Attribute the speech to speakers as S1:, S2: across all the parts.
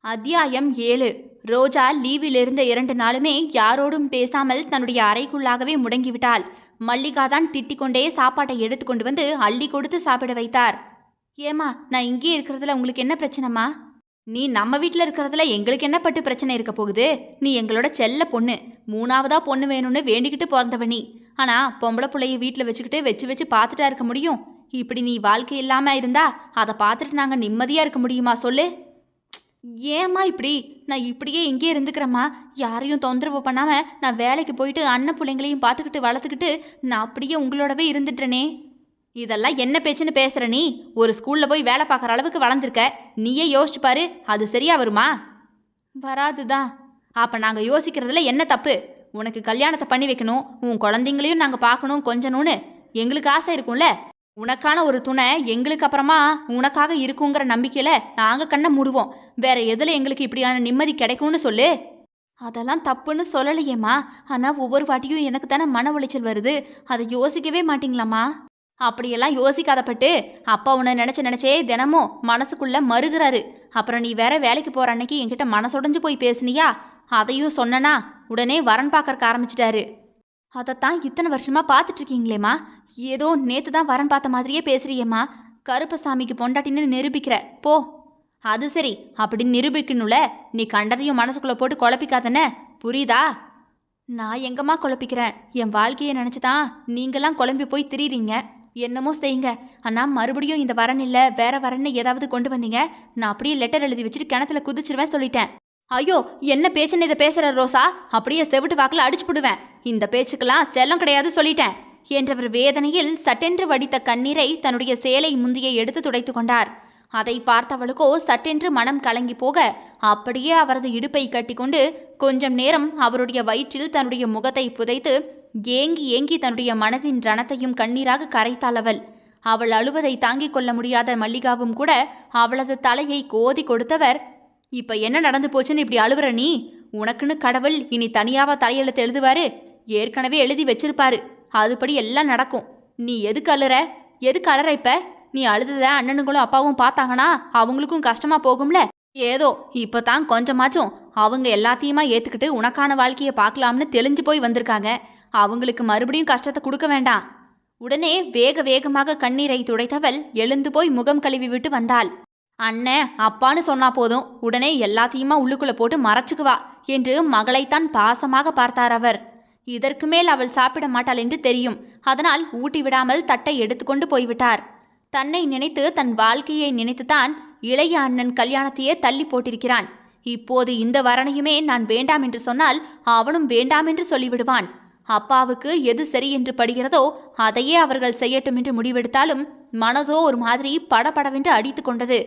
S1: அத்தியாயம் 7. ரோஜா லீவில் இருந்த 2 நாளுமே யாரோடும் பேசாமல் தன்னுடைய அறைக்குள்ளாகவே முடங்கிவிட்டாள். மல்லிகாதான் திட்டிக்கொண்டே சாப்பாட்டை எடுத்து கொண்டு வந்து அள்ளி கொடுத்து சாப்பிட வைத்தார். ஏமா, நான் இங்கே இருக்கிறதுல உங்களுக்கு என்ன பிரச்சனைமா? நீ நம்ம வீட்டில் இருக்கிறதுல எங்களுக்கு என்ன பட்டு பிரச்சனை இருக்க போகுது? நீ எங்களோட செல்ல பொண்ணு, 3ஆவதா பொண்ணு வேணும்னு வேண்டிக்கிட்டு பிறந்தவ நீ. ஆனா பொம்பளை பிள்ளைய வீட்டில் வச்சுக்கிட்டு வச்சு பார்த்துட்டா இருக்க முடியும்? இப்படி நீ வாழ்க்கை இல்லாம இருந்தா அதை பார்த்துட்டு நாங்க நிம்மதியா இருக்க முடியுமா சொல்லு? ஏம்மா இப்படி? நான் இப்படியே இங்கே இருந்துக்கிறேம்மா. யாரையும் தொந்தரவு பண்ணாம நான் வேலைக்கு போயிட்டு அண்ணன் பிள்ளைங்களையும் பார்த்துக்கிட்டு வளர்த்துக்கிட்டு நான் அப்படியே உங்களோடவே இருந்துட்டேனே. இதெல்லாம் என்ன பேச்சுன்னு பேசுற நீ? ஒரு ஸ்கூல்ல போய் வேலை பார்க்குற அளவுக்கு வளர்ந்துருக்க. நீயே யோசிச்சு பாரு, அது சரியா வருமா? வராதுதான். அப்ப நாங்க யோசிக்கிறதுல என்ன தப்பு? உனக்கு கல்யாணத்தை பண்ணி வைக்கணும், உன் குழந்தைங்களையும் நாங்க பார்க்கணும் கொஞ்சணும்னு எங்களுக்கு ஆசை இருக்கும்ல. உனக்கான ஒரு துணை எங்களுக்கு அப்புறமா உனக்காக இருக்குங்கிற நம்பிக்கையில நாங்க கண்ணை மூடுவோம். வேற எதுல எங்களுக்கு இப்படியான நிம்மதி கிடைக்கும்னு சொல்லு. அதெல்லாம் தப்புன்னு சொல்லலையேம்மா. ஆனா ஒவ்வொரு வாட்டியும் எனக்கு தானே மன உளைச்சல் வருது. அதை யோசிக்கவே மாட்டீங்களாம்மா? அப்படியெல்லாம் யோசிக்காதப்பட்டு அப்பா உன்னை நினைச்சே தினமும் மனசுக்குள்ள மறுகிறாரு. அப்புறம் நீ வேற வேலைக்கு போற அன்னைக்கு என்கிட்ட மனசுடைஞ்சு போய் பேசுனியா? அதையும் சொன்னனா உடனே வரன் பார்க்கறக்க ஆரம்பிச்சிட்டாரு. அதைத்தான் இத்தனை வருஷமா பார்த்துட்டு இருக்கீங்களேம்மா. ஏதோ நேத்து தான் வரன் பார்த்த மாதிரியே பேசுறியேம்மா. கருப்பசாமிக்கு பொண்டாட்டின்னு நிரூபிக்கிற போ. அது சரி, அப்படி நிரூபிக்கணும்ல. நீ கண்டதையும் மனசுக்குள்ள போட்டு குழப்பிக்காதன, புரியுதா? நான் எங்கம்மா குழப்பிக்கிறேன்? என் வாழ்க்கையை நினைச்சுதான் நீங்கெல்லாம் குழம்பி போய் திரிறீங்க. என்னமோ செய்யுங்க. ஆனா மறுபடியும் இந்த வரன் இல்ல வேற வரன்னு ஏதாவது கொண்டு வந்தீங்க, நான் அப்படியே லெட்டர் எழுதி வச்சுட்டு கிணத்துல குதிச்சிருவேன் சொல்லிட்டேன். ஐயோ, என்ன பேச்சுன்னு இதை பேசுற ரோசா? அப்படியே செவிட்டு வாக்குல அடிச்சு போடுவேன். இந்த பேச்சுக்கெல்லாம் செல்லம் கிடையாது சொல்லிட்டேன் என்றவர் வேதனையில் சட்டென்று வடித்த கண்ணீரை தன்னுடைய சேலை முந்தியை எடுத்து துடைத்து கொண்டார். அதை பார்த்தவளுக்கோ சட்டென்று மனம் கலங்கி போக அப்படியே அவரது இடுப்பை கட்டிக்கொண்டு கொஞ்சம் நேரம் அவருடைய வயிற்றில் தன்னுடைய முகத்தை புதைத்து ஏங்கி ஏங்கி தன்னுடைய மனதின் ரணத்தையும் கண்ணீராக கரைத்தாள் அவள். அவள் அழுவதை தாங்கிக் கொள்ள முடியாத மல்லிகாவும் கூட அவளது தலையை கோதி கொடுத்தவர், இப்ப என்ன நடந்து போச்சுன்னு இப்படி அழுவுற நீ? உனக்குன்னு கடவுள் இனி தனியாவா தலையெழுத்து எழுதுவாரு? ஏற்கனவே எழுதி வச்சிருப்பாரு. அதுபடி எல்லாம் நடக்கும். நீ எதுக்கு அழுற? எதுக்கு அழற? இப்ப நீ அழுதத அண்ணனுங்களும் அப்பாவும் பார்த்தாங்கன்னா அவங்களுக்கும் கஷ்டமா போகும்ல. ஏதோ இப்பதான் கொஞ்சமாச்சும் அவங்க எல்லாத்தையுமா ஏத்துக்கிட்டு உனக்கான வாழ்க்கையை பார்க்கலாம்னு தெளிஞ்சு போய் வந்திருக்காங்க. அவங்களுக்கு மறுபடியும் கஷ்டத்தை கொடுக்க வேண்டாம். உடனே வேக வேகமாக கண்ணீரை துடைத்தவள் எழுந்து போய் முகம் கழுவி விட்டு வந்தாள். அண்ணன் அப்பான்னு சொன்னா போதும், உடனே எல்லாத்தையுமா உள்ளுக்குள்ள போட்டு மறைச்சுக்குவா என்று மகளைத்தான் பாசமாக பார்த்தார் அவர். இதற்கு மேல் அவள் சாப்பிட மாட்டாள் என்று தெரியும். அதனால் ஊட்டி விடாமல் தட்டை எடுத்துக்கொண்டு போய்விட்டார். தன்னை நினைத்து தன் வாழ்க்கையை நினைத்துத்தான் இளைய அண்ணன் கல்யாணத்தையே தள்ளி போட்டிருக்கிறான். இப்போது இந்த வரனையுமே நான் வேண்டாம் என்று சொன்னால் அவனும் வேண்டாம் என்று சொல்லிவிடுவான். அப்பாவுக்கு எது சரி என்று படுகிறதோ அதையே அவர்கள் செய்யட்டும் என்று முடிவெடுத்தாலும் மனதோ ஒரு மாதிரி படபடவென்று அடித்து கொண்டது.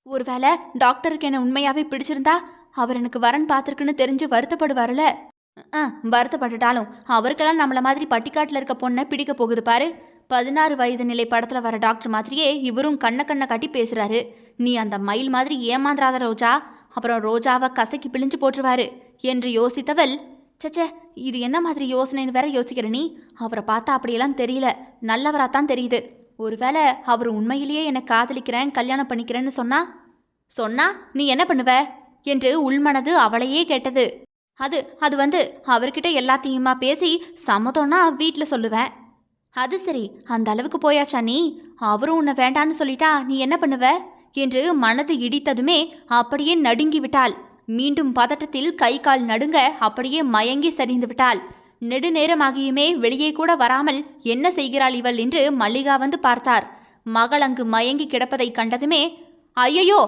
S1: ஒருவேளை டாக்டருக்கு என்ன உண்மையாவே பிடிச்சிருந்தா அவர் எனக்கு வரன் பார்த்திருக்குன்னு தெரிஞ்சு வருத்தப்படுவார்ல. வருத்தப்பட்டுட்டாலும் அவருக்கெல்லாம் நம்மள மாதிரி பட்டிக்காட்டில் இருக்க பொண்ணை பிடிக்க போகுது பாரு. 16 வயது நிலை படத்துல வர டாக்டர் மாதிரியே இவரும் கண்ணை கட்டி பேசுறாரு. நீ அந்த மயில் மாதிரி ஏமாந்திராத ரோஜா, அப்புறம் ரோஜாவை கசக்கி பிழிஞ்சு போட்டுருவாரு என்று யோசித்தவள், சச்சே இது என்ன மாதிரி யோசனைன்னு வேற யோசிக்கிற நீ? அவரை பார்த்தா அப்படியெல்லாம் தெரியல, நல்லவராத்தான் தெரியுது. ஒருவேளை அவர் உண்மையிலேயே என்னை காதலிக்கிறேன் கல்யாணம் பண்ணிக்கிறேன்னு சொன்னா நீ என்ன பண்ணுவ என்று உள்மனது அவளையே கேட்டது. அது வந்து அவர்கிட்ட எல்லாத்தையுமா பேசி சம்மதம்னா வீட்டில் சொல்லுவேன். அது சரி, அந்த அளவுக்கு போயாச்சா நீ? அவரும் உன்னை வேண்டான்னு சொல்லிட்டா நீ என்ன பண்ணுவ என்று மனது இடித்ததுமே அப்படியே நடுங்கி விட்டாள். மீண்டும் பதட்டத்தில் கை கால் நடுங்க அப்படியே மயங்கி சரிந்து விட்டாள். நெடுநேரமாகியுமே வெளியே கூட வராமல் என்ன செய்கிறாள் இவள் என்று மல்லிகா வந்து பார்த்தார். மகள் அங்கு மயங்கி கிடப்பதை கண்டதுமே, ஐயையோ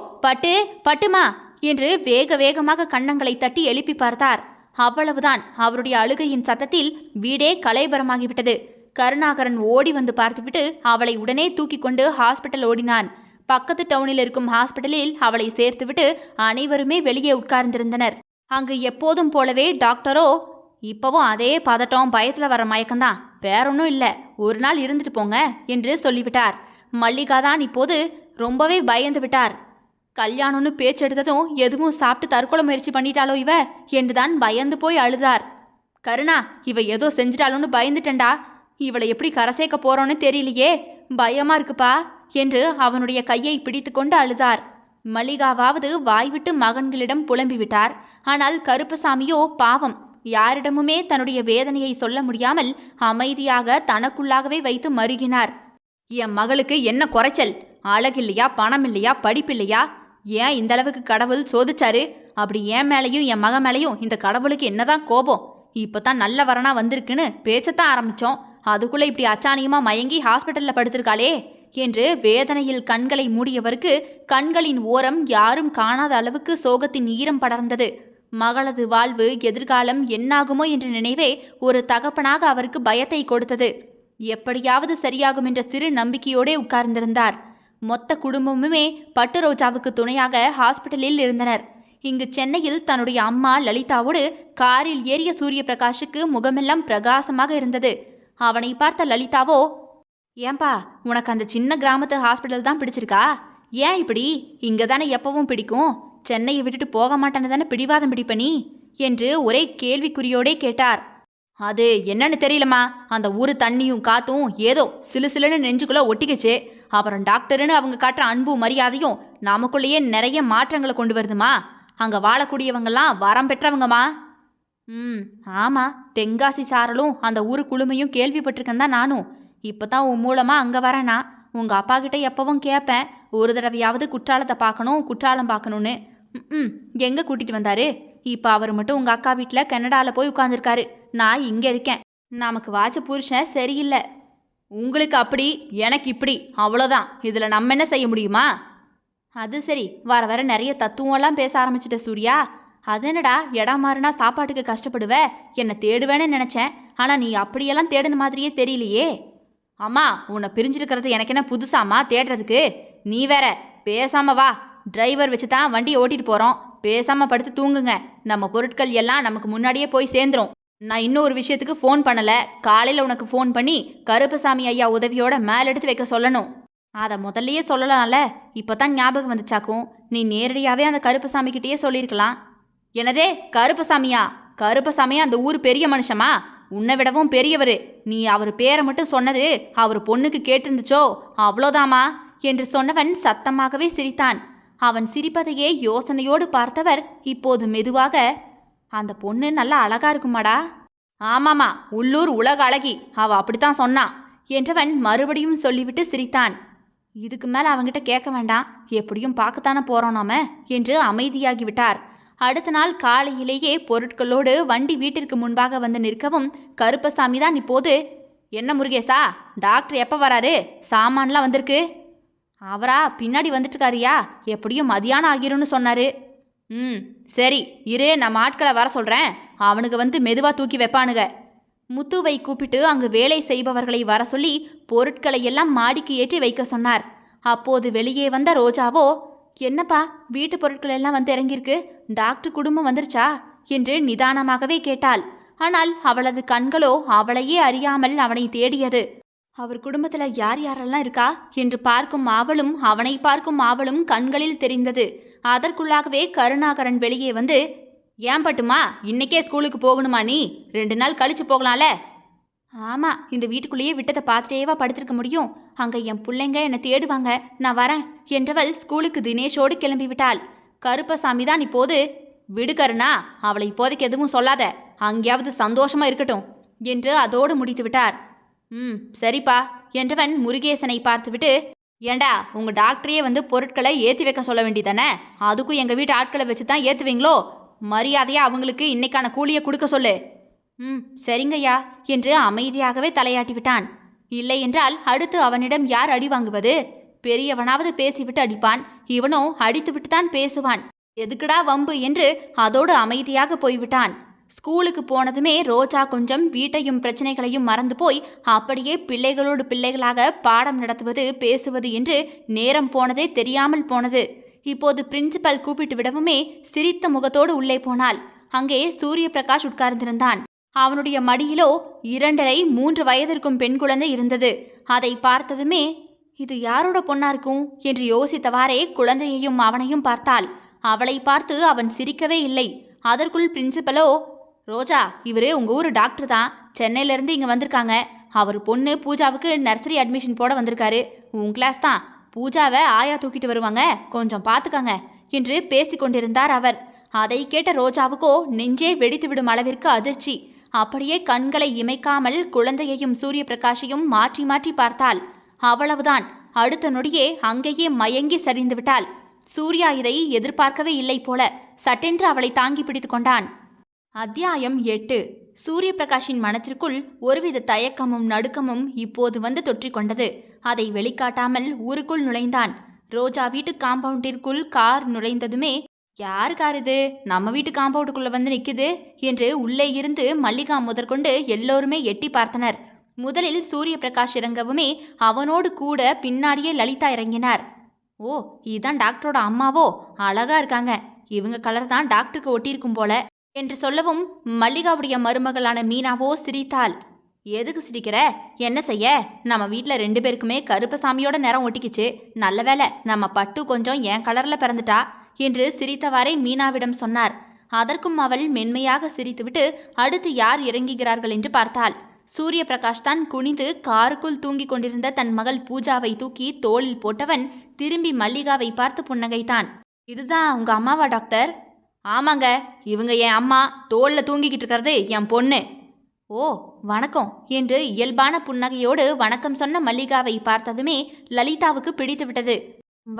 S1: பட்டுமா என்று வேக வேகமாக கன்னங்களை தட்டி எழுப்பி பார்த்தார். அவ்வளவுதான், அவருடைய அழுகையின் சத்தத்தில் வீடே கலைபரமாகிவிட்டது. கருணாகரன் ஓடி வந்து பார்த்துவிட்டு அவளை உடனே தூக்கி கொண்டு ஹாஸ்பிட்டல் ஓடினான். பக்கத்து டவுனில் இருக்கும் ஹாஸ்பிட்டலில் அவளை சேர்த்துவிட்டு அனைவருமே வெளியே உட்கார்ந்திருந்தனர். அங்கு எப்போதும் போலவே டாக்டரோ, இப்பவும் அதே பதட்டம் பயத்துல வர மயக்கம்தான், வேற ஒன்றும் இல்லை, ஒரு நாள் இருந்துட்டு போங்க என்று சொல்லிவிட்டார். மல்லிகா தான் இப்போது ரொம்பவே பயந்து விட்டார். கல்யாணம்னு பேச்சு எடுத்ததும் எதுவும் சாப்பிட்டு தற்கொலை முயற்சி பண்ணிட்டாலோ இவ என்றுதான் பயந்து போய் அழுதார். கருணா, இவ ஏதோ செஞ்சிட்டாலோன்னு பயந்துட்டண்டா. இவளை எப்படி கரை சேர்க்க போறோன்னு தெரியலையே, பயமா இருக்குப்பா என்று அவனுடைய கையை பிடித்து கொண்டு அழுதார். மல்லிகாவாவது வாய்விட்டு மகன்களிடம் புலம்பிவிட்டார். ஆனால் கருப்பசாமியோ பாவம், யாரிடமுமே தன்னுடைய வேதனையை சொல்ல முடியாமல் அமைதியாக தனக்குள்ளாகவே வைத்து மருகினார். என் மகளுக்கு என்ன குறைச்சல்? அழகில்லையா, பணம் இல்லையா, படிப்பில்லையா? ஏன் இந்த அளவுக்கு கடவுள் சோதிச்சாரு? அப்படி என் மேலையும் என் மக மேலையும் இந்த கடவுளுக்கு என்னதான் கோபம்? இப்பதான் நல்ல வரனா வந்திருக்குன்னு பேச்சத்தான் ஆரம்பிச்சோம், அதுக்குள்ள இப்படி அச்சாணியமா மயங்கி ஹாஸ்பிட்டல்ல படுத்திருக்காளே என்று வேதனையில் கண்களை மூடியவருக்கு கண்களின் ஓரம் யாரும் காணாத அளவுக்கு சோகத்தின் ஈரம் படர்ந்தது. மகளது வாழ்வு, எதிர்காலம் என்னாகுமோ என்ற நினைவே ஒரு தகப்பனாக அவருக்கு பயத்தை கொடுத்தது. எப்படியாவது சரியாகும் என்ற சிறு நம்பிக்கையோடே உட்கார்ந்திருந்தார். மொத்த குடும்பமுமே பட்டு ரோஜாவுக்கு துணையாக ஹாஸ்பிட்டலில் இருந்தனர். இங்கு சென்னையில் தன்னுடைய அம்மா லலிதாவோடு காரில் ஏறிய சூரிய பிரகாஷுக்கு முகமெல்லாம் பிரகாசமாக இருந்தது. அவனை பார்த்த லலிதாவோ, ஏன்பா உனக்கு அந்த சின்ன கிராமத்து ஹாஸ்பிட்டல் தான் பிடிச்சிருக்கா? ஏன் இப்படி? இங்க தானே எப்பவும் பிடிக்கும், சென்னையை விட்டுட்டு போக மாட்டேன்னு தானே பிடிவாதம் பிடிப்ப நீ என்று ஒரே கேள்விக்குறியோடே கேட்டார். அது என்னன்னு தெரியலம்மா, அந்த ஊரு தண்ணியும் காத்தும் ஏதோ சிலு சிலுன்னு நெஞ்சுக்குள்ள ஒட்டிக்கிச்சு. அப்புறம் டாக்டருன்னு அவங்க காட்டுற அன்பு மரியாதையும் நமக்குள்ளேயே நிறைய மாற்றங்களை கொண்டு வருதுமா. அங்க வாழக்கூடியவங்கெல்லாம் வரம் பெற்றவங்கம்மா. ஆமா, தென்காசி சாரலும் அந்த ஊரு குழுமையும் கேள்விப்பட்டிருக்கேன் தான் நானும். இப்பதான் உன் மூலமா அங்க வரேனா. உங்க அப்பா கிட்ட எப்பவும் கேட்பேன், ஒரு தடவையாவது குற்றாலத்தை பார்க்கணும், குற்றாலம் பார்க்கணும்னு. எங்க கூட்டிட்டு வந்தாரு? இப்ப அவர் மட்டும் உங்க அக்கா வீட்டுல கனடால போய் உட்கார்ந்துருக்காரு. நான் இங்க இருக்கேன். நமக்கு வாச்ச புருஷன் சரியில்லை. உங்களுக்கு அப்படி, எனக்கு இப்படி, அவ்வளோதான். இதுல நம்ம என்ன செய்ய முடியுமா? அது சரி, வர வர நிறைய தத்துவம்லாம் பேச ஆரம்பிச்சிட்ட சூர்யா. அது என்னடா, இடம் மாறுனா சாப்பாட்டுக்கு கஷ்டப்படுவ, என்னை தேடுவேன்னு நினைச்சேன். ஆனா நீ அப்படியெல்லாம் தேடின மாதிரியே தெரியலையே. அம்மா, உன்னை பிரிஞ்சிருக்கிறது எனக்கு என்ன புதுசாமா தேடுறதுக்கு? நீ வேற பேசாம வா. டிரைவர் வச்சு தான் வண்டியை ஓட்டிட்டு போறோம். பேசாம படுத்து தூங்குங்க. நம்ம பொருட்கள் எல்லாம் நமக்கு முன்னாடியே போய் சேர்ந்துரும். நான் இன்னொரு விஷயத்துக்கு ஃபோன் பண்ணல. காலையில உனக்கு ஃபோன் பண்ணி கருப்பசாமி ஐயா உதவியோட மேல் எடுத்து வைக்க சொல்லணும். அதை முதல்லயே சொல்லலாம்ல, இப்பதான் ஞாபகம் வந்துச்சாக்கும். நீ நேரடியாவே அந்த கருப்பசாமி கிட்டேயே சொல்லியிருக்கலாம். என்னதே கருப்பசாமியா? கருப்பசாமியா அந்த ஊர் பெரிய மனுஷமா? உன்னை விடவும் பெரியவரு. நீ அவர் பேரை மட்டும் சொன்னது அவர் பொண்ணுக்கு கேட்டிருந்துச்சோ, அவ்வளோதாமா என்று சொன்னவன் சத்தமாகவே சிரித்தான். அவன் சிரிப்பதையே யோசனையோடு பார்த்தவர் இப்போது மெதுவாக, அந்த பொண்ணு நல்லா அழகா இருக்குமாடா? ஆமாமா, உள்ளூர் உலக அழகி, அவ அப்படித்தான் சொன்னான் என்றவன் மறுபடியும் சொல்லிவிட்டு சிரித்தான். இதுக்கு மேல அவங்கிட்ட கேட்க வேண்டாம், எப்படியும் பார்க்கத்தானே போறோம் நாம என்று அமைதியாகிவிட்டார். அடுத்த நாள் காலையிலேயே பொருட்களோடு வண்டி வீட்டிற்கு முன்பாக வந்து நிற்கவும் கருப்பசாமி தான் இப்போது, என்ன முருகேசா, டாக்டர் எப்ப வராரு? சாமான்லாம் வந்திருக்கு. அவரா பின்னாடி வந்துட்டு இருக்காருயா, எப்படியும் மதியானம் ஆகிரும்னு சொன்னாரு. சரி இரு, நம்ம ஆட்களை வர சொல்றேன், அவனுக்கு வந்து மெதுவா தூக்கி வைப்பானுங்க. முத்துவை கூப்பிட்டு அங்கு வேலை செய்பவர்களை வர சொல்லி பொருட்களை எல்லாம் மாடிக்கு ஏற்றி வைக்க சொன்னார். அப்போது வெளியே வந்த ரோஜாவோ, என்னப்பா வீட்டு பொருட்கள் எல்லாம் வந்து இறங்கியிருக்கு, டாக்டர் குடும்பம் வந்துருச்சா என்று நிதானமாகவே கேட்டாள். ஆனால் அவளது கண்களோ அவளையே அறியாமல் அவனை தேடியது. அவர் குடும்பத்துல யார் யாரெல்லாம் இருக்கா என்று பார்க்கும் ஆவலும் அவனை பார்க்கும் ஆவலும் கண்களில் தெரிந்தது. அதற்குள்ளாகவே கருணாகரன் வெளியே வந்து, ஏன் பட்டுமா இன்னைக்கே ஸ்கூலுக்கு போகணுமா? நீ 2 நாள் கழிச்சு போகலாம்ல. ஆமா, இந்த வீட்டுக்குள்ளேயே விட்டதை பார்த்துட்டேவா படுத்திருக்க முடியும்? அங்க என் பிள்ளைங்க என்னை தேடுவாங்க, நான் வரேன் என்றவள் ஸ்கூலுக்கு தினேஷோடு கிளம்பி விட்டாள். கருப்பசாமி தான் இப்போது, விடு கருணா, அவளை இப்போதைக்கு எதுவும் சொல்லாத, அங்கேயாவது சந்தோஷமா இருக்கட்டும் என்று அதோடு முடித்து விட்டார். சரிப்பா என்றவன் முருகேசனை பார்த்துவிட்டு, ஏண்டா உங்க டாக்டரையே வந்து பொருட்களை ஏற்றி வைக்க சொல்ல வேண்டியதானே? அதுக்கும் எங்க வீட்டு ஆட்களை வச்சு தான் ஏற்றுவீங்களோ? மரியாதையா அவங்களுக்கு இன்னைக்கான கூலியை கொடுக்க சொல்லு. சரிங்கய்யா என்று அமைதியாகவே தலையாட்டி விட்டான். இல்லை என்றால் அடுத்து அவனிடம் யார் அடி வாங்குவது? பெரியவனாவது பேசிவிட்டு அடிப்பான், இவனோ அடித்துவிட்டு தான் பேசுவான். எதுக்குடா வம்பு என்று அதோடு அமைதியாக போய்விட்டான். ஸ்கூலுக்கு போனதுமே ரோஜா கொஞ்சம் வீட்டையும் பிரச்சனைகளையும் மறந்து போய் அப்படியே பிள்ளைகளோடு பிள்ளைகளாக பாடம் நடத்துவது பேசுவது என்று நேரம் போனதே தெரியாமல் போனது. இப்போது பிரின்சிபல் கூப்பிட்டு விடவுமே சிரித்த முகத்தோடு உள்ளே போனாள். அங்கே சூரிய பிரகாஷ் உட்கார்ந்திருந்தான். அவனுடைய மடியிலோ 2.5-3 வயதிற்கும் பெண் குழந்தை இருந்தது. அதை பார்த்ததுமே இது யாரோட பொண்ணா இருக்கும் என்று யோசித்தவாறே குழந்தையையும் அவனையும் பார்த்தாள். அவளை பார்த்து அவன் சிரிக்கவே இல்லை. அதற்குள் பிரின்சிபலோ, ரோஜா, இவரு உங்க ஊரு டாக்டர் தான், சென்னையில இருந்து இங்க வந்திருக்காங்க. அவர் பொண்ணு பூஜாவுக்கு நர்சரி அட்மிஷன் போட வந்திருக்காரு. உன் கிளாஸ் தான், பூஜாவை ஆயா தூக்கிட்டு வருவாங்க, கொஞ்சம் பார்த்துக்கங்க என்று பேசிக் கொண்டிருந்தார் அவர். அதை கேட்ட ரோஜாவுக்கோ நெஞ்சே வெடித்து விடும் அளவிற்கு அதிர்ச்சி. அப்படியே கண்களை இமைக்காமல் குழந்தையையும் சூரிய பிரகாஷையும் மாற்றி மாற்றி பார்த்தாள். அவ்வளவுதான், அடுத்த நொடியே அங்கேயே மயங்கி சரிந்து விட்டாள். சூர்யா இதை எதிர்பார்க்கவே இல்லை போல சட்டென்று அவளை தாங்கி பிடித்து கொண்டான். அத்தியாயம் 8. சூரிய பிரகாஷின் மனத்திற்குள் ஒருவித தயக்கமும் நடுக்கமும் இப்போது வந்து தொற்றிக்கொண்டது. அதை வெளிக்காட்டாமல் ஊருக்குள் நுழைந்தான். ரோஜா வீட்டு காம்பவுண்டிற்குள் கார் நுழைந்ததுமே, யார் கார் இது, நம்ம வீட்டு காம்பவுண்டுக்குள்ள வந்து நிக்குது என்று உள்ளே இருந்து மல்லிகா முதற்கொண்டு எல்லோருமே எட்டி பார்த்தனர். முதலில் சூரிய பிரகாஷ் இறங்கவுமே அவனோடு கூட பின்னாடியே லலிதா இறங்கினார். ஓ, இதுதான் டாக்டரோட அம்மாவோ, அழகா இருக்காங்க, இவங்க கலர் தான் டாக்டருக்கு ஒட்டியிருக்கும் போல என்று சொல்லவும் மல்லிகாவுடைய மருமகளான மீனாவோ சிரித்தாள். எதுக்கு சிரிக்கிற, என்ன செய்ய, நம்ம வீட்டில் 2 பேருக்குமே கருப்பசாமியோட நிறம் ஒட்டிக்கிச்சு, நல்ல வேலை நம்ம பட்டு கொஞ்சம் என் கலர்ல பிறந்துட்டா என்று சிரித்தவாறே மீனாவிடம் சொன்னார். அதற்கும் அவள் மென்மையாக சிரித்துவிட்டு அடுத்து யார் இறங்குகிறார்கள் என்று பார்த்தாள். சூரிய பிரகாஷ் தான் குனிந்து காருக்குள் தூங்கிக் கொண்டிருந்த தன் மகள் பூஜாவை தூக்கி தோளில் போட்டவன் திரும்பி மல்லிகாவை பார்த்து புன்னகைத்தான். இதுதான் உங்க அம்மாவா டாக்டர்? ஆமாங்க, இவங்க என் அம்மா, தோல்ல தூங்கிக்கிட்டு இருக்கிறது என் பொண்ணு. ஓ, வணக்கம் என்று இயல்பான புன்னகையோடு வணக்கம் சொன்ன மல்லிகாவை பார்த்ததுமே லலிதாவுக்கு பிடித்து விட்டது.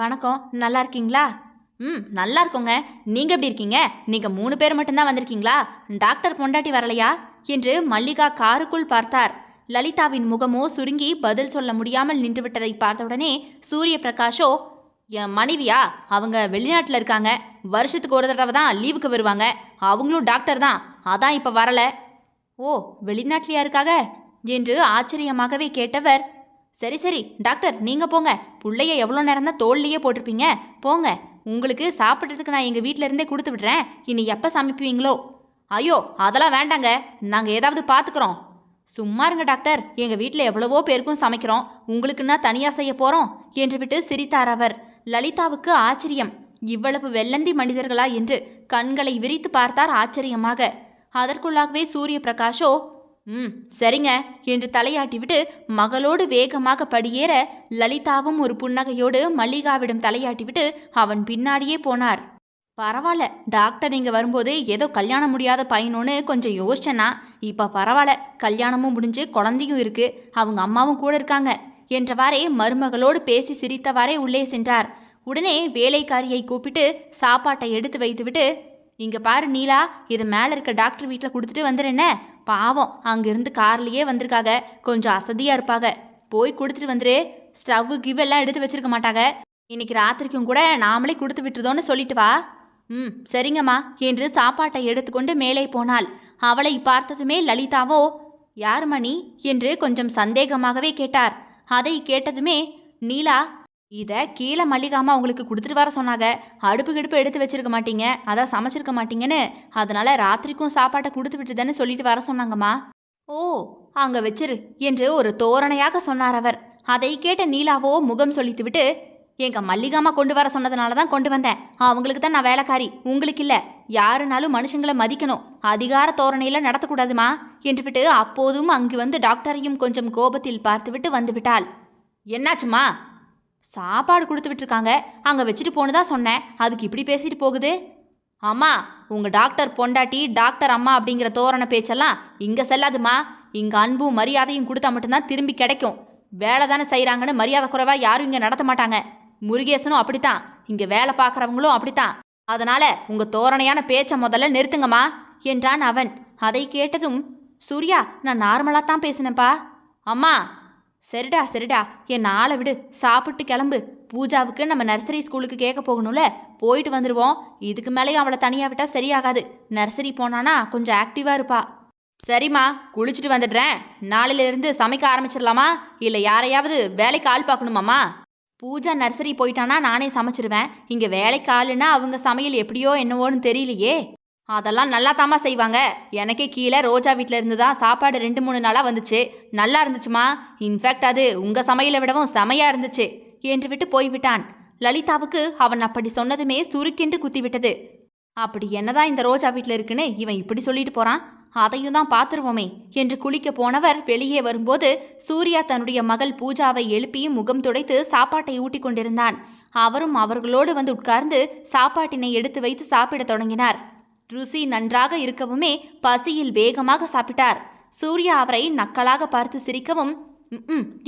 S1: வணக்கம், நல்லா இருக்கீங்களா? நல்லா இருக்கோங்க, நீங்க எப்படி இருக்கீங்க? நீங்க 3 பேர் மட்டும்தான் வந்திருக்கீங்களா, டாக்டர் பொண்டாட்டி வரலையா என்று மல்லிகா காருக்குள் பார்த்தார். லலிதாவின் முகமோ சுருங்கி பதில் சொல்ல முடியாமல் நின்றுவிட்டதை பார்த்தவுடனே சூரிய பிரகாஷோ, என் மனைவியா, அவங்க வெளிநாட்டில் இருக்காங்க, வருஷத்துக்கு ஒரு தடவை தான் லீவுக்கு வருவாங்க, அவங்களும் டாக்டர் தான், அதான் இப்போ வரல. ஓ, வெளிநாட்டிலையா இருக்காக என்று ஆச்சரியமாகவே கேட்டவர், சரி சரி டாக்டர் நீங்க போங்க, பிள்ளைய எவ்வளோ நேரம் தான் தோல்லையே போட்டிருப்பீங்க, போங்க, உங்களுக்கு சாப்பிட்றதுக்கு நான் எங்கள் வீட்டில இருந்தே கொடுத்து விடுறேன், இனி எப்போ சமைப்பீங்களோ. ஐயோ அதெல்லாம் வேண்டாங்க, நாங்கள் ஏதாவது பார்த்துக்குறோம். சும்மா இருங்க டாக்டர், எங்கள் வீட்டில் எவ்வளவோ பேருக்கும் சமைக்கிறோம், உங்களுக்குன்னா தனியாக செய்ய போகிறோம் என்று விட்டு சிரித்தார் அவர். லலிதாவுக்கு ஆச்சரியம், இவ்வளவு வெள்ளந்தி மனிதர்களா என்று கண்களை விரித்து பார்த்தார் ஆச்சரியமாக. அதற்குள்ளாகவே சூரிய பிரகாஷோ சரிங்க என்று தலையாட்டிவிட்டு மகளோடு வேகமாக படியேற லலிதாவும் ஒரு புன்னகையோடு மல்லிகாவிடம் தலையாட்டிவிட்டு அவன் பின்னாடியே போனார். பரவாயில்ல டாக்டர், இங்கே வரும்போது ஏதோ கல்யாணம் முடியாத பையனோன்னு கொஞ்சம் யோசிச்சேன்னா, இப்போ பரவாயில்ல, கல்யாணமும் முடிஞ்சு குழந்தையும் இருக்கு, அவங்க அம்மாவும் கூட இருக்காங்க என்றவாறே மருமகளோடு பேசி சிரித்தவாறே உள்ளே சென்றார். உடனே வேலைக்காரியை கூப்பிட்டு சாப்பாட்டை எடுத்து வைத்துவிட்டு, இங்கே பாரு நீலா, இது மேலே இருக்க டாக்டர் வீட்டில் கொடுத்துட்டு வந்துடுறேன்ன, பாவம் அங்கிருந்து கார்லேயே வந்திருக்காங்க, கொஞ்சம் அசதியாக இருப்பாங்க, போய் கொடுத்துட்டு வந்துரு, ஸ்டவ்வு கிவெல்லாம் எடுத்து வச்சிருக்க மாட்டாங்க, இன்னைக்கு ராத்திரிக்கும் கூட நாமளே கொடுத்து விட்டுருதோன்னு சொல்லிட்டு வா. சரிங்கம்மா என்று சாப்பாட்டை எடுத்துக்கொண்டு மேலே போனாள். அவளை பார்த்ததுமே லலிதாவோ, யார் மணி என்று கொஞ்சம் சந்தேகமாகவே கேட்டார். அதை கேட்டதுமே நீலா, இதை கீழே மல்லிகாமா உங்களுக்கு கொடுத்துட்டு வர சொன்னாங்க, அடுப்பு கிடுப்பு எடுத்து வச்சிருக்க மாட்டீங்க, அதான் சமைச்சிருக்க மாட்டீங்கன்னு, அதனால ராத்திரிக்கும் சாப்பாட்டை கொடுத்து விட்டுதானே சொல்லிட்டு வர சொன்னாங்கம்மா. ஓ, அங்க வச்சிரு என்று ஒரு தோரணையாக சொன்னார் அவர். அதை கேட்ட நீலாவோ முகம் சொல்லித்துவிட்டு, எங்க மல்லிகாமா கொண்டு வர சொன்னதுனால தான் கொண்டு வந்தேன், அவங்களுக்கு தான் நான் வேலைக்காரி, உங்களுக்கு இல்லை, யாருனாலும் மனுஷங்களை மதிக்கணும், அதிகார தோரணையில நடத்தக்கூடாதுமா என்று விட்டு அப்போதும் அங்கு வந்து டாக்டரையும் கொஞ்சம் கோபத்தில் பார்த்துவிட்டு வந்து விட்டாள். என்னாச்சுமா? சாப்பாடு கொடுத்து விட்டுருக்காங்க, அங்கே வச்சுட்டு போனதா சொன்னேன், அதுக்கு இப்படி பேசிட்டு போகுது. அம்மா, உங்க டாக்டர் பொண்டாட்டி டாக்டர் அம்மா அப்படிங்கிற தோரணை பேச்செல்லாம் இங்க செல்லாதுமா, இங்க அன்பும் மரியாதையும் கொடுத்தா மட்டும்தான் திரும்பி கிடைக்கும், வேலை தானே செய்கிறாங்கன்னு மரியாதை குறைவா யாரும் இங்கே நடத்த மாட்டாங்க, முருகேசனும் அப்படித்தான், இங்க வேலை பார்க்குறவங்களும் அப்படித்தான், அதனால உங்க தோரணையான பேச்சை முதல்ல நிறுத்துங்கம்மா என்றான் அவன். அதை கேட்டதும், சூர்யா நான் நார்மலா தான் பேசினேன்ப்பா. அம்மா, சரிடா சரிடா, என் ஆளை விடு, சாப்பிட்டு கிளம்பு, பூஜாவுக்கு நம்ம நர்சரி ஸ்கூலுக்கு கேட்க போகணும்ல, போயிட்டு வந்துடுவோம், இதுக்கு மேலேயும் அவளை தனியாக விட்டா சரியாகாது, நர்சரி போனானா கொஞ்சம் ஆக்டிவா இருப்பா. சரிம்மா, குளிச்சுட்டு வந்துடுறேன், நாளையிலிருந்து சமைக்க ஆரம்பிச்சிடலாமா, இல்லை யாரையாவது வேலைக்கு ஆள் பார்க்கணுமாம்மா? பூஜா நர்சரி போயிட்டானா நானே சமைச்சிருவேன், இங்கே வேலைக்கு ஆளுன்னா அவங்க சமையல் எப்படியோ என்னவோன்னு தெரியலையே. அதெல்லாம் நல்லா தாமா செய்வாங்க, எனக்கே கீழே ரோஜா வீட்டில் இருந்து தான் சாப்பாடு 2-3 நாளாக வந்துச்சு, நல்லா இருந்துச்சுமா, இன்ஃபேக்ட் அது உங்கள் சமையலை விடவும் செமையாக இருந்துச்சு என்று விட்டு போய்விட்டான். லலிதாவுக்கு அவன் அப்படி சொன்னதுமே சுருக்கென்று குத்திவிட்டது. அப்படி என்னதான் இந்த ரோஜா வீட்டில் இருக்குன்னு இவன் இப்படி சொல்லிட்டு போகிறான், அதையும் தான் பார்த்துருவோமே என்று குளிக்க போனவர் வெளியே வரும்போது சூர்யா தன்னுடைய மகள் பூஜாவை எழுப்பி முகம் துடைத்து சாப்பாட்டை ஊட்டி கொண்டிருந்தான். அவரும் அவர்களோடு வந்து உட்கார்ந்து சாப்பாட்டினை எடுத்து வைத்து சாப்பிடத் தொடங்கினார். ருசி நன்றாக இருக்கவுமே பசியில் வேகமாக சாப்பிட்டார். சூர்யா அவரை நக்கலாக பார்த்து சிரிக்கவும்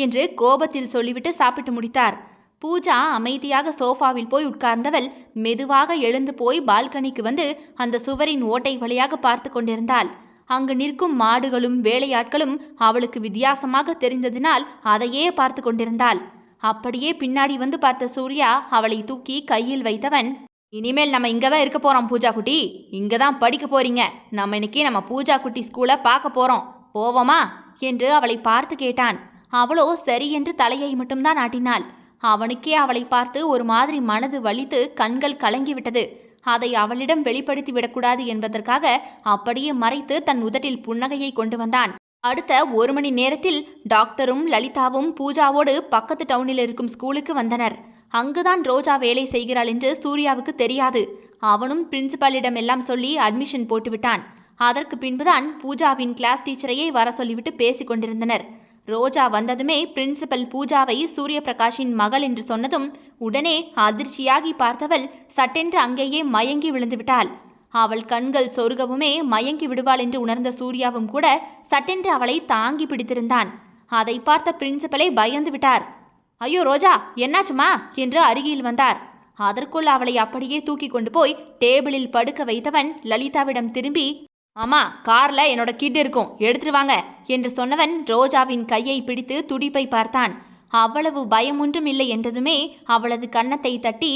S1: என்று கோபத்தில் சொல்லிவிட்டு சாப்பிட்டு முடித்தார். பூஜா அமைதியாக சோஃபாவில் போய் உட்கார்ந்தவள் மெதுவாக எழுந்து போய் பால்கனிக்கு வந்து அந்த சுவரின் ஓட்டை வழியாக பார்த்து கொண்டிருந்தாள். அங்கு நிற்கும் மாடுகளும் வேலையாட்களும் அவளுக்கு வித்தியாசமாக தெரிந்ததினால் அதையே பார்த்து கொண்டிருந்தாள். அப்படியே பின்னாடி வந்து பார்த்த சூர்யா அவளை தூக்கி கையில் வைத்தவன், இனிமேல் நம்ம இங்கதான் இருக்க போறோம் பூஜா குட்டி, இங்கதான் படிக்க போறீங்க. நம்ம இன்னைக்கு நம்ம பூஜா குட்டி ஸ்கூலை பார்க்க போறோம், போவோமா என்று அவளை பார்த்து கேட்டான். அவளோ சரி என்று தலையை மட்டும்தான் ஆட்டினாள். அவனுக்கே அவளை பார்த்து ஒரு மாதிரி மனது வலித்து கண்கள் கலங்கிவிட்டது. அதை அவளிடம் வெளிப்படுத்தி விடக்கூடாது என்பதற்காக அப்படியே மறைத்து தன் உதட்டில் புன்னகையை கொண்டு வந்தான். அடுத்த 1 மணி நேரத்தில் டாக்டரும் லலிதாவும் பூஜாவோடு பக்கத்து டவுனில் இருக்கும் ஸ்கூலுக்கு வந்தனர். அங்குதான் ரோஜா வேலை செய்கிறாள் என்று சூர்யாவுக்கு தெரியாது. அவனும் பிரின்சிபாலிடம் எல்லாம் சொல்லி அட்மிஷன் போட்டுவிட்டான். அதற்கு பின்புதான் பூஜாவின் கிளாஸ் டீச்சரையே வர சொல்லிவிட்டு பேசிக் கொண்டிருந்தனர். ரோஜா வந்ததுமே பிரின்சிபல் பூஜாவை சூரிய பிரகாஷின் மகள் என்று சொன்னதும் உடனே அதிர்ச்சியாகி பார்த்தவள் சட்டென்று அங்கேயே மயங்கி விழுந்துவிட்டாள். அவள் கண்கள் சொருகவுமே மயங்கி விடுவாள் என்று உணர்ந்த சூர்யாவும் கூட சட்டென்று அவளை தாங்கி பிடித்திருந்தான். அதை பார்த்த பிரின்சிபலை பயந்து விட்டார். ஐயோ ரோஜா, என்னாச்சுமா என்று அருகில் வந்தார். அதற்குள் அவளை அப்படியே தூக்கி கொண்டு போய் டேபிளில் படுக்க வைத்தவன் லலிதாவிடம் திரும்பி, அம்மா கார்ல என்னோட கிட் இருக்கும், எடுத்துட்டு வாங்க என்று சொன்னவன் ரோஜாவின் கையை பிடித்து துடிப்பை பார்த்தான். அவ்வளவு பயமொன்றும் இல்லை என்றதுமே அவளது கன்னத்தை தட்டி,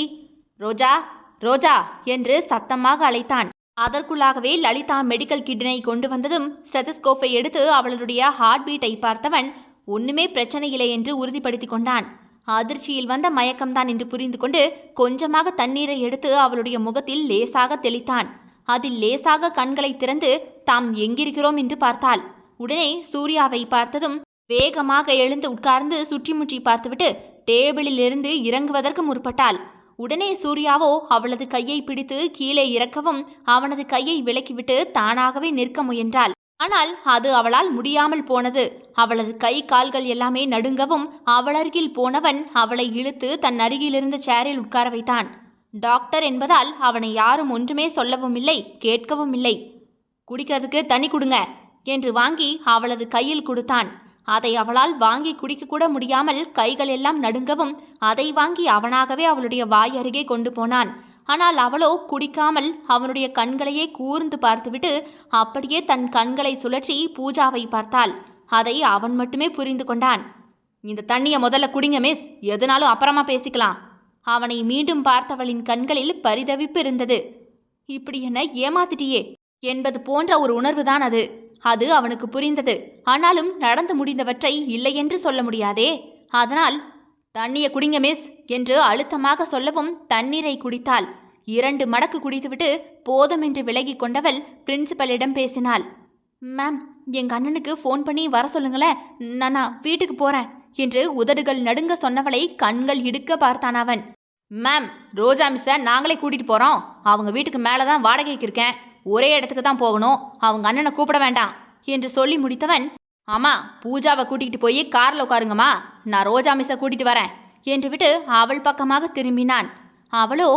S1: ரோஜா ரோஜா என்று சத்தமாக அழைத்தான். அதற்குள்ளாகவே லலிதா மெடிக்கல் கிட்டினை கொண்டு வந்ததும் ஸ்டெத்தஸ்கோப்பை எடுத்து அவளுடைய ஹார்ட் பீட்டை பார்த்தவன் ஒண்ணுமே பிரச்சனை இல்லை என்று உறுதிப்படுத்தி கொண்டான். அதிர்ச்சியில் வந்த மயக்கம்தான் என்று புரிந்து கொண்டு கொஞ்சமாக தண்ணீரை எடுத்து அவளுடைய முகத்தில் லேசாக தெளித்தான். அதில் லேசாக கண்களை திறந்து தாம் எங்கிருக்கிறோம் என்று பார்த்தாள். உடனே சூர்யாவை பார்த்ததும் வேகமாக எழுந்து உட்கார்ந்து சுற்றி முற்றி பார்த்துவிட்டு டேபிளில் இருந்து இறங்குவதற்கு முற்பட்டாள். உடனே சூர்யாவோ அவளது கையை பிடித்து கீழே இறக்கவும் அவனது கையை விலக்கிவிட்டு தானாகவே நிற்க முயன்றாள். ஆனால் அது அவளால் முடியாமல் போனது. அவளது கை கால்கள் எல்லாமே நடுங்கவும் அவளருகில் போனவன் அவளை இழுத்து தன் அருகிலிருந்த சேரில் உட்கார வைத்தான். டாக்டர் என்பதால் அவனை யாரும் ஒன்றுமே சொல்லவும் இல்லை, கேட்கவும் இல்லை. குடிக்கிறதுக்கு தண்ணி கொடுங்க என்று வாங்கி அவளது கையில் கொடுத்தான். அதை அவளால் வாங்கி குடிக்க கூட முடியாமல் கைகள் எல்லாம் நடுங்கவும் அதை வாங்கி அவனாகவே அவளுடைய வாய் அருகே கொண்டு போனான். ஆனால் அவளோ குடிக்காமல் அவனுடைய கண்களையே கூர்ந்து பார்த்துவிட்டு அப்படியே தன் கண்களை சுழற்றி பூஜாவை பார்த்தாள். அதை அவன் மட்டுமே புரிந்து கொண்டான். இந்த தண்ணியை முதல்ல குடிங்க மிஸ், எதுனாலும் அப்புறமா பேசிக்கலாம். அவனை மீண்டும் பார்த்தவளின் கண்களில் பரிதவிப்பு இருந்தது. இப்படி என்ன ஏமாத்திட்டியே என்பது போன்ற ஒரு உணர்வுதான் அது. அது அவனுக்கு புரிந்தது. ஆனாலும் நடந்து முடிந்தவற்றை இல்லை என்று சொல்ல முடியாதே. அதனால் தண்ணியை குடிங்க மிஸ் என்று அழுத்தமாக சொல்லவும் தண்ணீரை குடித்தாள். 2 மடக்கு குடித்துவிட்டு போதும் என்று விலகி கொண்டவள் பிரின்சிபலிடம் பேசினாள். மேம், எங்க அண்ணனுக்கு ஃபோன் பண்ணி வர சொல்லுங்களேன், நான் வீட்டுக்கு போறேன் என்று உதடுகள் நடுங்க சொன்னவளை கண்கள் இடுக்க பார்த்தான் அவன். மேம், ரோஜா மிஸ்ஸை நாங்களே கூட்டிட்டு போறோம். அவங்க வீட்டுக்கு மேலதான் வாடகைக்கு இருக்கேன், ஒரே இடத்துக்கு தான் போகணும், அவங்க அண்ணனை கூப்பிட வேண்டாம் என்று சொல்லி முடித்தவன், ஆமா பூஜாவை கூட்டிகிட்டு போய் கார்ல உட்காருங்கம்மா, நான் ரோஜா மிஸ்ஸை கூட்டிட்டு வரேன் என்று விட்டு அவள் பக்கமாக திரும்பினான். அவளோ,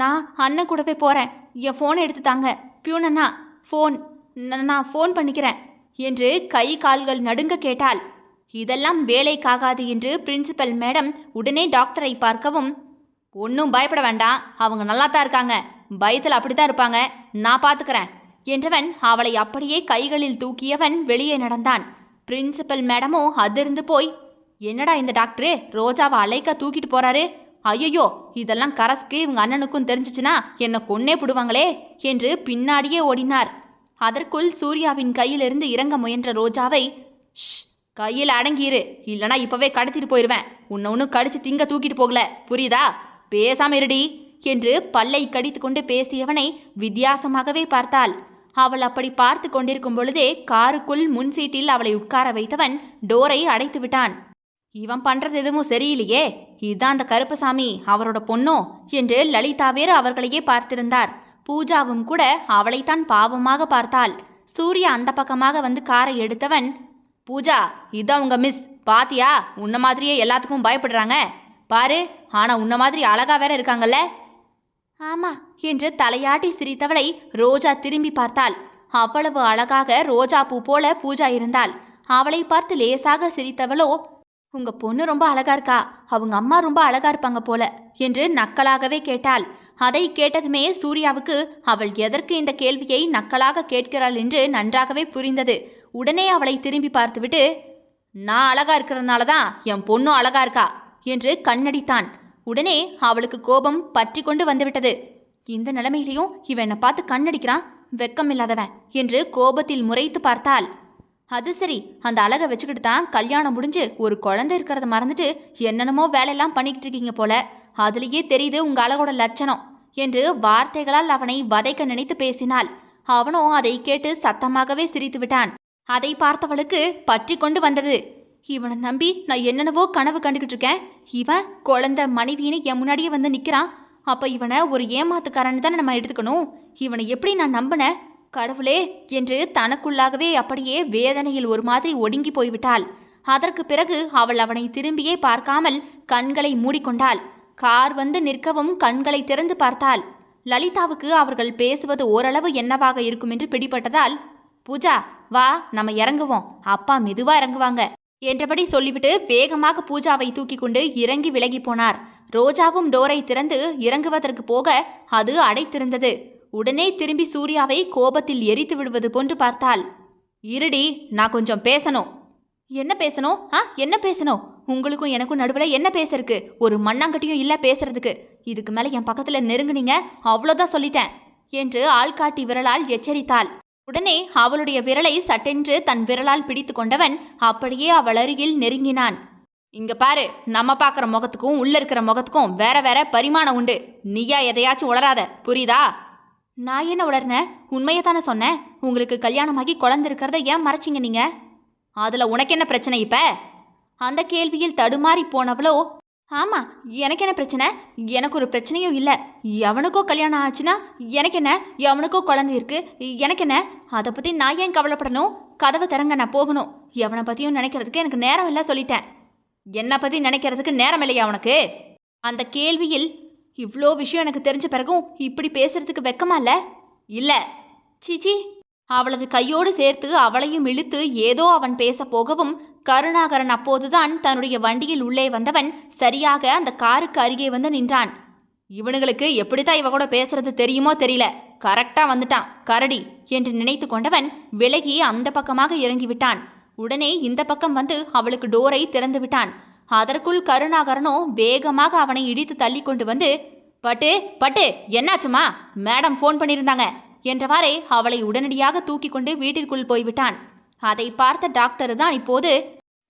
S1: நான் அண்ணன் கூடவே போறேன், என் ஃபோனை எடுத்து தாங்க பியூனண்ணா, நான் ஃபோன் பண்ணிக்கிறேன் என்று கை கால்கள் நடுங்க கேட்டாள். இதெல்லாம் வேலைக்காகாது என்று பிரின்சிபல் மேடம் உடனே டாக்டரை பார்க்கவும், ஒன்றும் பயப்பட வேண்டாம், அவங்க நல்லா தான் இருக்காங்க, பயத்தில் அப்படித்தான் இருப்பாங்க, நான் பார்த்துக்கிறேன் என்றவன் அவளை அப்படியே கைகளில் தூக்கியவன் வெளியே நடந்தான். பிரின்சிபல் மேடமோ அதிர்ந்து போய், என்னடா இந்த டாக்டரு ரோஜாவை அலைக்க தூக்கிட்டு போறாரு, ஐயோ இதெல்லாம் கரஸ்க்கு இவங்க அண்ணனுக்கும் தெரிஞ்சிச்சுன்னா என்னை கொன்னே புடுவாங்களே என்று பின்னாடியே ஓடினார். அதற்குள் சூர்யாவின் கையிலிருந்து இறங்க முயன்ற ரோஜாவை, கையில் அடங்கியிரு, இல்லனா இப்பவே கடத்திட்டு போயிடுவேன், உன்னை ஒன்னும் கடிச்சு திங்க தூக்கிட்டு போகல, புரியுதா, பேசாம இருடி என்று பல்லை கடித்து கொண்டு பேசியவனை வித்தியாசமாகவே பார்த்தாள். அவள் அப்படி பார்த்து கொண்டிருக்கும் பொழுதே காருக்குள் முன் சீட்டில் அவளை உட்கார வைத்தவன் டோரை அடைத்து விட்டான். இவன் பண்றது எதுவும் சரியில்லையே, இதுதான் அந்த கருப்பசாமி அவரோட பொண்ணோ என்று லலிதா வேறு அவர்களையே பார்த்திருந்தார். பூஜாவும் கூட அவளைத்தான் பாவமாக பார்த்தாள். சூர்யா அந்த பக்கமாக வந்து காரை எடுத்தவன், பூஜா, இதான் உங்க மிஸ். பாத்தியா, உன்ன மாதிரியே எல்லாத்துக்கும் பயப்படுறாங்க பாரு. ஆனா உன்ன மாதிரி அழகா வேற இருக்காங்கல்ல. ஆமா என்று தலையாட்டி சிரித்தவளை ரோஜா திரும்பி பார்த்தாள். அவ்வளவு அழகாக ரோஜா பூ போல பூஜா இருந்தாள். அவளை பார்த்து லேசாக சிரித்தவளோ, உங்க பொண்ணு ரொம்ப அழகா இருக்கா, அவங்க அம்மா ரொம்ப அழகா இருப்பாங்க போல என்று நக்கலாகவே கேட்டாள். அதை கேட்டதுமே சூர்யாவுக்கு அவள் எதற்கு இந்த கேள்வியை நக்கலாக கேட்கிறாள் என்று நன்றாகவே புரிந்தது. உடனே அவளை திரும்பி பார்த்துவிட்டு, நான் அழகா இருக்கிறதுனால தான் என் பொண்ணும் அழகா இருக்கா என்று கண்ணடித்தான். உடனே அவளுக்கு கோபம் பற்றி கொண்டு வந்துவிட்டது. இந்த நிலைமையிலையும் இவன் என்னை பார்த்து கண்ணடிக்கிறான், வெக்கம் இல்லாதவன் என்று கோபத்தில் முறைத்து பார்த்தாள். அது சரி, அந்த அழகை வச்சுக்கிட்டு தான் கல்யாணம் முடிஞ்சு ஒரு குழந்தை இருக்கிறத மறந்துட்டு என்னென்னமோ வேலையெல்லாம் பண்ணிக்கிட்டு இருக்கீங்க போல. அதுலேயே தெரியுது உங்க அழகோட லட்சணம் என்று வார்த்தைகளால் அவனை வதைக்க நினைத்து பேசினாள். அவனோ அதை கேட்டு சத்தமாகவே சிரித்து விட்டான். அதை பார்த்தவளுக்கு பற்றி கொண்டு வந்தது. இவனை நம்பி நான் என்னென்னவோ கனவு கண்டுகிட்டு இருக்கேன். இவன் குழந்தை மனைவின்னு என் முன்னாடியே வந்து நிற்கிறான். அப்போ இவனை ஒரு ஏமாத்துக்காரன்னு தானே நம்ம எடுத்துக்கணும். இவனை எப்படி நான் நம்பினேன் கடவுளே என்று தனக்குள்ளாகவே அப்படியே வேதனையில் ஒரு மாதிரி ஒடுங்கி போய்விட்டாள். அதற்கு பிறகு அவள் அவனை திரும்பியே பார்க்காமல் கண்களை மூடிக்கொண்டாள். கார் வந்து நிற்கவும் கண்களை திறந்து பார்த்தாள். லலிதாவுக்கு அவர்கள் பேசுவது ஓரளவு என்னவாக இருக்கும் என்று பிடிபட்டதால், பூஜா வா நம்ம இறங்குவோம், அப்பா மெதுவா இறங்குவாங்க என்றபடி சொல்லிவிட்டு வேகமாக பூஜாவை தூக்கி கொண்டு இறங்கி விலகி போனார். ரோஜாவும் டோரை திறந்து இறங்குவதற்கு போக அது அடைத்திருந்தது. உடனே திரும்பி சூர்யாவை கோபத்தில் எரித்து விடுவது போன்று பார்த்தாள். இருடி, நான் கொஞ்சம் பேசணும். என்ன பேசணும்? என்ன பேசணும்? உங்களுக்கும் எனக்கும் நடுவில் என்ன பேசறதுக்கு? ஒரு மண்ணாங்கட்டியும் இல்லை பேசுறதுக்கு. இதுக்கு மேலே என் பக்கத்தில் நெருங்குனீங்க அவ்வளோதான் சொல்லிட்டேன் என்று ஆள்காட்டி விரலால் எச்சரித்தாள். உடனே அவளுடைய விரலை சட்டென்று தன் விரலால் பிடித்து கொண்டவன் அப்படியே அவள் அருகில் நெருங்கினான். இங்க பாரு, நம்ம பார்க்குற முகத்துக்கும் உள்ள இருக்கிற முகத்துக்கும் வேற வேற பரிமாணம் உண்டு. நீயா எதையாச்சும் உளராத, புரியுதா? நான் என்ன உளர்னேன்? உண்மையை தானே சொன்னேன். உங்களுக்கு கல்யாணமாகி குழந்தை இருக்கிறத ஏன் மறைச்சிங்க நீங்க? அதுல உனக்கு என்ன பிரச்சனை இப்ப? அந்த கேள்வியில் தடுமாறி போனவளோ, ஆமா எனக்கு என்ன பிரச்சனை? எனக்கு ஒரு பிரச்சனையும் இல்லை. எவனுக்கோ கல்யாணம் ஆச்சுன்னா எனக்கு என்ன? எவனுக்கோ குழந்தை இருக்கு எனக்கு என்ன? அதை பத்தி நான் ஏன் கவலைப்படணும்? கதவை திறங்க, நான் போகணும். எவனை பத்தியும் நினைக்கிறதுக்கு எனக்கு நேரம் இல்லை சொல்லிட்டேன். என்னை பத்தி நினைக்கிறதுக்கு நேரம் இல்லையா உனக்கு? அந்த கேள்வியில், இவ்வளோ விஷயம் எனக்கு தெரிஞ்ச பிறகும் இப்படி பேசுறதுக்கு வெக்கமா இல்ல? இல்ல. சீச்சி. அவளது கையோடு சேர்த்து அவளையும் இழுத்து ஏதோ அவன் பேச போகவும் கருணாகரன் அப்போதுதான் தன்னுடைய வண்டியில் உள்ளே வந்தவன் சரியாக அந்த காருக்கு அருகே வந்து நின்றான். இவனுங்களுக்கு எப்படித்தான் இவ கூட பேசுறது தெரியுமோ தெரியல, கரெக்டா வந்துட்டான் கரடி என்று நினைத்து கொண்டவன் விலகி அந்த பக்கமாக இறங்கிவிட்டான். உடனே இந்த பக்கம் வந்து அவளுக்கு டோரை திறந்து விட்டான். அதற்குள் கருணாகரனோ வேகமாக அவனை இடித்து தள்ளி கொண்டு வந்து, பட்டு பட்டு என்னாச்சுமா? மேடம் ஃபோன் பண்ணியிருந்தாங்க என்றவாறே அவளை உடனடியாக தூக்கி கொண்டு வீட்டிற்குள் போய்விட்டான். அதை பார்த்த டாக்டர் தான் இப்போது,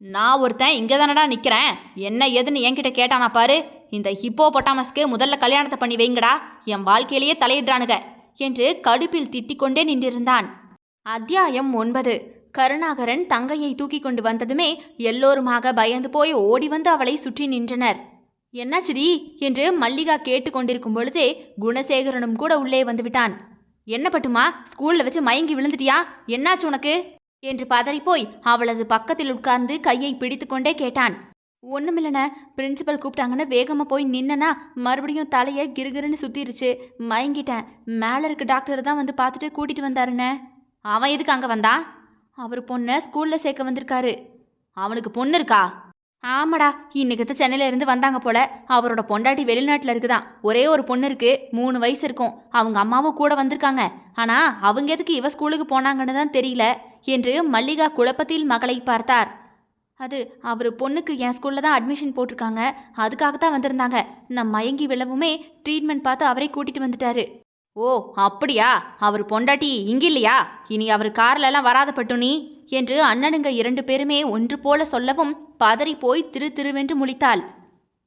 S1: நான் ஒருத்தன் இங்கே தானடா நிற்கிறேன், என்ன ஏதுன்னு என்கிட்ட கேட்டானா பாரு. இந்த ஹிப்போபொட்டாமஸ்க்கு முதல்ல கல்யாணத்தை பண்ணி வைங்கடா, என் வாழ்க்கையிலேயே தலையிடுறானுங்க என்று கடுப்பில் திட்டிக் கொண்டே நின்றிருந்தான். அத்தியாயம் 9. கருணாகரன் தங்கையை தூக்கி கொண்டு வந்ததுமே எல்லோருமாக பயந்து போய் ஓடி வந்து அவளை சுற்றி நின்றனர். என்னாச்சுடி என்று மல்லிகா கேட்டு கொண்டிருக்கும் பொழுதே குணசேகரனும் கூட உள்ளே வந்துவிட்டான். என்ன பட்டுமா, ஸ்கூல்ல வச்சு மயங்கி விழுந்துட்டியா? என்னாச்சு உனக்கு என்று பதறிப்போய் அவளது பக்கத்தில் உட்கார்ந்து கையை பிடித்து கொண்டே கேட்டான். ஒண்ணுமில்லன, பிரின்சிபல் கூப்பிட்டாங்கன்னு வேகமா போய் நின்னனா மறுபடியும் தலையை கிருகிருன்னு சுத்திருச்சு, மயங்கிட்டேன். மேல இருக்க டாக்டர் தான் வந்து பார்த்துட்டு கூட்டிட்டு வந்தாருன்னு. அவன் எதுக்கு அங்க வந்தான்? அவர் பொண்ணை ஸ்கூல்ல சேர்க்க வந்திருக்காரு. அவனுக்கு பொண்ணு இருக்கா? ஆமாடா, இன்னைக்கு சென்னையில இருந்து வந்தாங்க போல. அவரோட பொண்டாட்டி வெளிநாட்டுல இருக்குதான். ஒரே ஒரு பொண்ணு இருக்கு, 3 வயசு இருக்கும். அவங்க அம்மாவும் கூட வந்திருக்காங்க. ஆனா அவங்க எதுக்கு இவ ஸ்கூலுக்கு போனாங்கன்னு தான் தெரியல என்று மல்லிகா குழப்பத்தில் மகளை பார்த்தார். அது அவர் பொண்ணுக்கு என் ஸ்கூல்ல தான் அட்மிஷன் போட்டிருக்காங்க, அதுக்காகத்தான் வந்திருந்தாங்க. நான் மயங்கி விழவுமே ட்ரீட்மெண்ட் பார்த்து அவரே கூட்டிட்டு வந்துட்டாரு. ஓ அப்படியா? அவர் பொண்டாட்டி இங்க இல்லையா? இனி அவர் கார்ல எல்லாம் வராத பட்டு நீ என்று அண்ணனுங்க 2 பேருமே ஒன்று போல சொல்லவும் பதறி போய் திரு திருவென்று முழித்தாள்.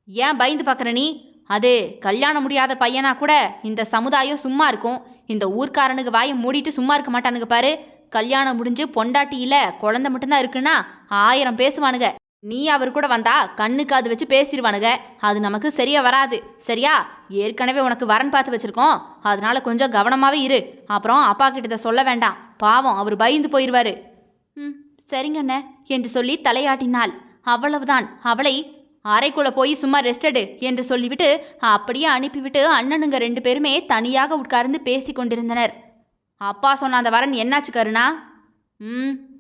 S1: ஏன் பயந்து பார்க்குற நீ? அது கல்யாணம் முடியாத பையனா கூட இந்த சமுதாயம் சும்மா இருக்கும். இந்த ஊர்க்காரனுக்கு வாயை மூடிட்டு சும்மா இருக்க மாட்டானுங்க பாரு. கல்யாணம் முடிஞ்சு பொண்டாட்டி இல்ல குழந்தை மட்டும்தான் இருக்குன்னா 1000 பேசுவானுங்க. நீ அவர் கூட வந்தா கண்ணுக்கு அது வச்சு பேசிடுவானுங்க. அது நமக்கு சரியா வராது. சரியா? ஏற்கனவே உனக்கு வரன் பார்த்து வச்சிருக்கோம். அதனால கொஞ்சம் கவனமாவே இரு. அப்புறம் அப்பா கிட்ட இதை சொல்ல வேண்டாம். பாவம் அவர் பயந்து போயிடுவாரு. ம், சரிங்கண்ணே என்று சொல்லி தலையாட்டினாள். அவ்வளவுதான். அவளை அறைக்குள்ள போய் சும்மா ரெஸ்ட் எடு என்று சொல்லிவிட்டு அப்படியே அனுப்பிவிட்டு அண்ணனுங்க 2 பேருமே தனியாக உட்கார்ந்து பேசி கொண்டிருந்தனர். அப்பா சொன்ன அந்த வரன் என்னாச்சு கருணா?